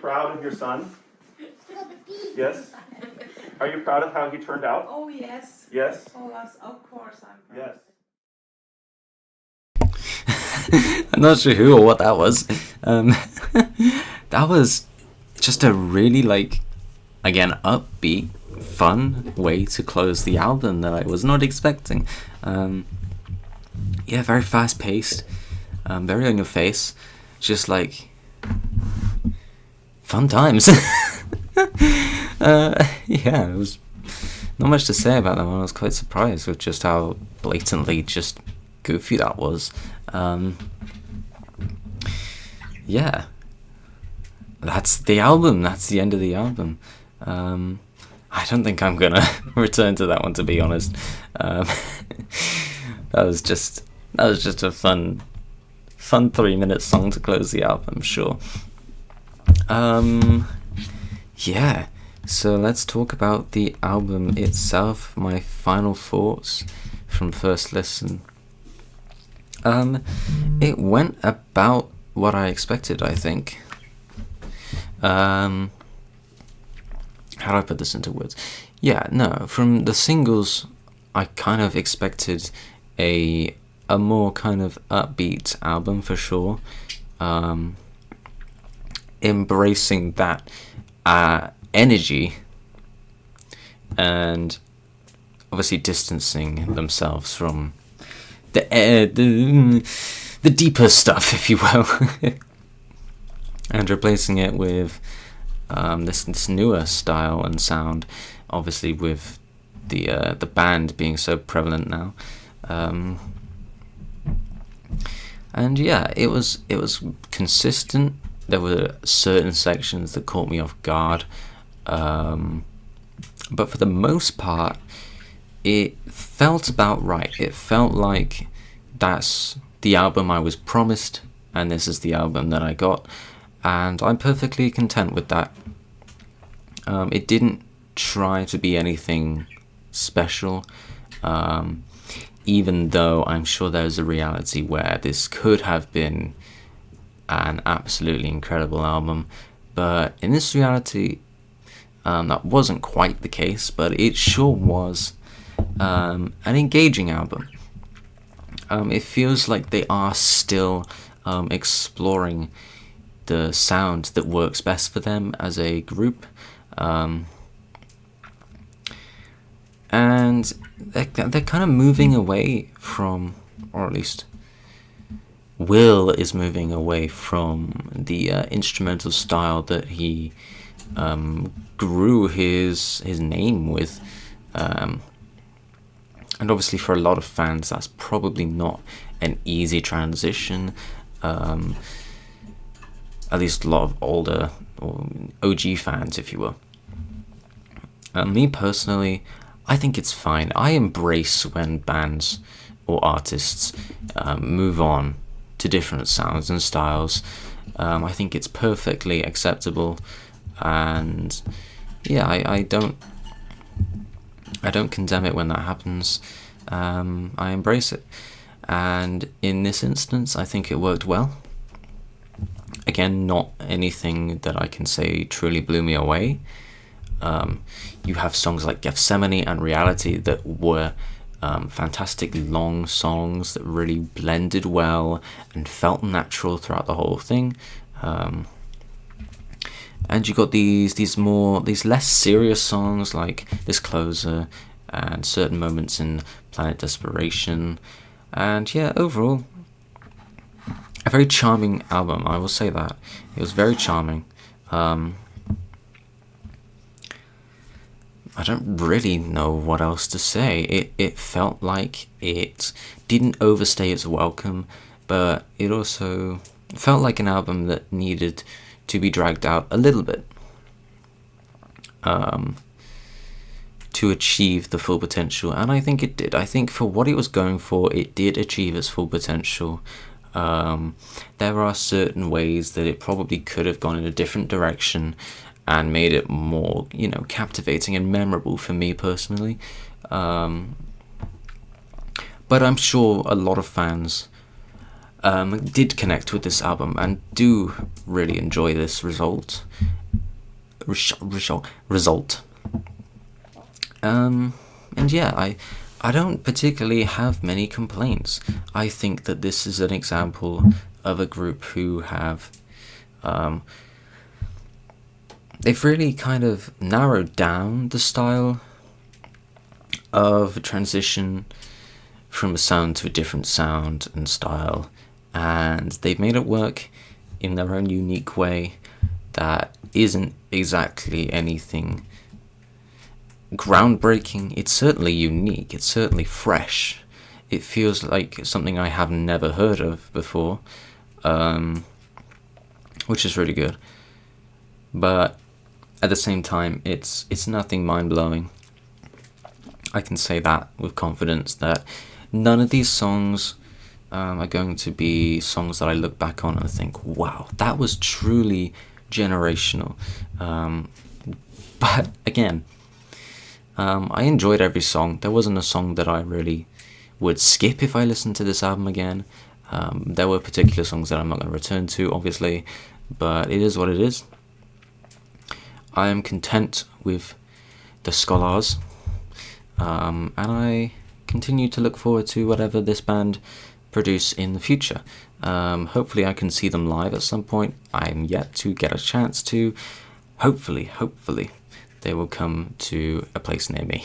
proud of your son? Yes? Are you proud of how he turned out? Oh, yes. Yes? Oh, yes, of course I'm proud. Yes. I'm not sure who or what that was. That was just a really, like, again, upbeat, fun way to close the album that I was not expecting. Yeah, very fast paced, very on your face, just like fun times. Yeah, it was not much to say about that one. I was quite surprised with just how blatantly just goofy that was. Yeah, that's the album. That's the end of the album. I don't think I'm gonna return to that one, to be honest. That was just a fun 3-minute song to close the album, sure. Yeah, so let's talk about the album itself, my final thoughts from first listen. It went about what I expected, I think. How do I put this into words? Yeah, no, from the singles, I kind of expected a more kind of upbeat album for sure. Embracing that energy and obviously distancing themselves from the deeper stuff, if you will, and replacing it with this newer style and sound, obviously with the band being so prevalent now. And yeah, it was consistent. There were certain sections that caught me off guard, but for the most part, it felt about right. It felt like that's the album I was promised, and this is the album that I got, and I'm perfectly content with that. It didn't try to be anything special, even though I'm sure there's a reality where this could have been an absolutely incredible album, but in this reality, that wasn't quite the case, but it sure was an engaging album. It feels like they are still exploring the sound that works best for them as a group, and they're kind of moving away from, or at least Will is moving away from the instrumental style that he grew his name with, and obviously for a lot of fans that's probably not an easy transition. At least a lot of older or OG fans, if you will. Me personally, I think it's fine. I embrace when bands or artists move on to different sounds and styles. I think it's perfectly acceptable, and yeah, I don't condemn it when that happens. I embrace it, and in this instance, I think it worked well. Again, not anything that I can say truly blew me away. You have songs like Gethsemane and Reality that were fantastic long songs that really blended well and felt natural throughout the whole thing. And you got these less serious songs like Disclosure and certain moments in Planet Desperation. And yeah, overall, a very charming album, I will say that. It was very charming. I don't really know what else to say. It felt like it didn't overstay its welcome, but it also felt like an album that needed to be dragged out a little bit to achieve the full potential, and I think it did. I think for what it was going for, it did achieve its full potential. There are certain ways that it probably could have gone in a different direction and made it more, captivating and memorable for me personally. But I'm sure a lot of fans did connect with this album and do really enjoy this result. And yeah, I don't particularly have many complaints. I think that this is an example of a group who have they've really kind of narrowed down the style of a transition from a sound to a different sound and style, and they've made it work in their own unique way that isn't exactly anything groundbreaking. It's certainly unique, it's certainly fresh. It feels like something I have never heard of before, which is really good. But at the same time, it's nothing mind-blowing. I can say that with confidence, that none of these songs are going to be songs that I look back on and think, wow, that was truly generational. But again, I enjoyed every song. There wasn't a song that I really would skip if I listened to this album again. There were particular songs that I'm not going to return to, obviously, but it is what it is. I am content with the Scholars, and I continue to look forward to whatever this band produce in the future. Hopefully I can see them live at some point. I'm yet to get a chance to. Hopefully they will come to a place near me.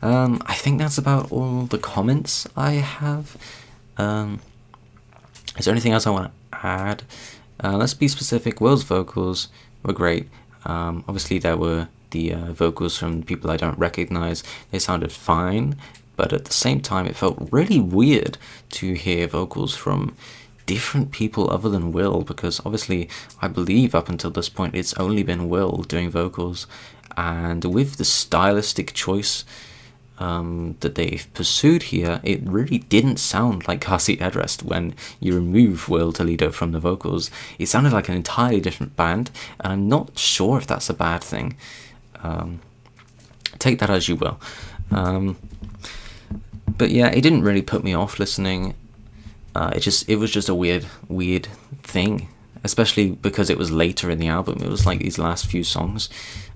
I think that's about all the comments I have. Is there anything else I want to add? Let's be specific. Will's vocals were great. Obviously there were the vocals from people I don't recognize. They sounded fine, but at the same time it felt really weird to hear vocals from different people other than Will, because obviously I believe up until this point it's only been Will doing vocals, and with the stylistic choice that they've pursued here, it really didn't sound like Car Seat Headrest when you remove Will Toledo from the vocals. It sounded like an entirely different band, and I'm not sure if that's a bad thing. Take that as you will. But yeah, it didn't really put me off listening. It was just a weird thing, especially because it was later in the album. It was like these last few songs.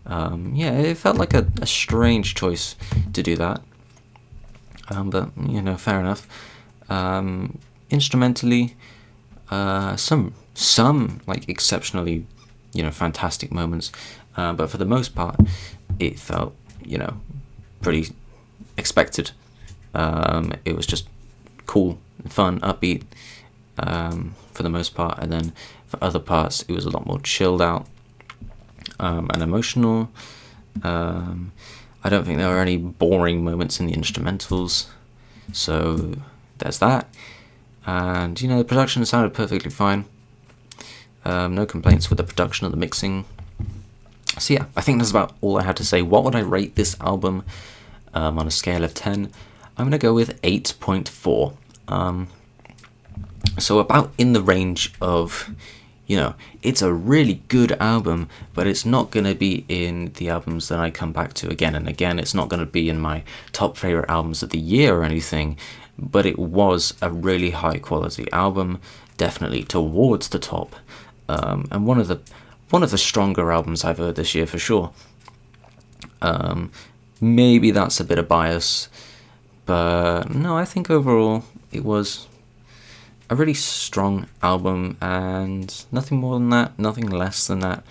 Yeah, it felt like a strange choice to do that. But fair enough. Instrumentally, some like exceptionally, fantastic moments. But for the most part, it felt, pretty expected. It was just cool, fun, upbeat, for the most part, and then for other parts it was a lot more chilled out and emotional. I don't think there were any boring moments in the instrumentals, so there's that. And the production sounded perfectly fine. No complaints with the production or the mixing. So yeah, I think that's about all I had to say. What would I rate this album on a scale of 10? I'm going to go with 8.4. So about in the range of, it's a really good album, but it's not going to be in the albums that I come back to again and again. It's not going to be in my top favorite albums of the year or anything, but it was a really high quality album, definitely towards the top, and one of the stronger albums I've heard this year for sure. Maybe that's a bit of bias, but no, I think overall it was a really strong album, and nothing more than that, nothing less than that.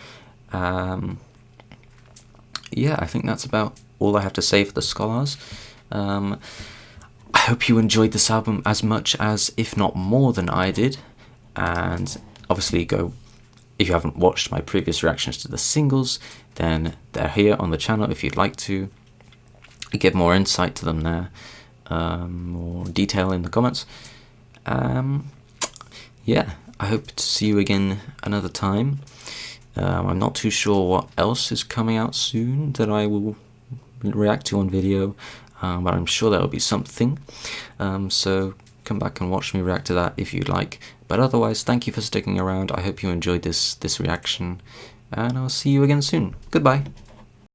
Yeah, I think that's about all I have to say for the Scholars. I hope you enjoyed this album as much as, if not more than I did, and obviously if you haven't watched my previous reactions to the singles, then they're here on the channel if you'd like to give more insight to them there, more detail in the comments. Yeah, I hope to see you again another time. I'm not too sure what else is coming out soon that I will react to on video, but I'm sure there will be something. So come back and watch me react to that if you'd like. But otherwise, thank you for sticking around. I hope you enjoyed this reaction, and I'll see you again soon. Goodbye.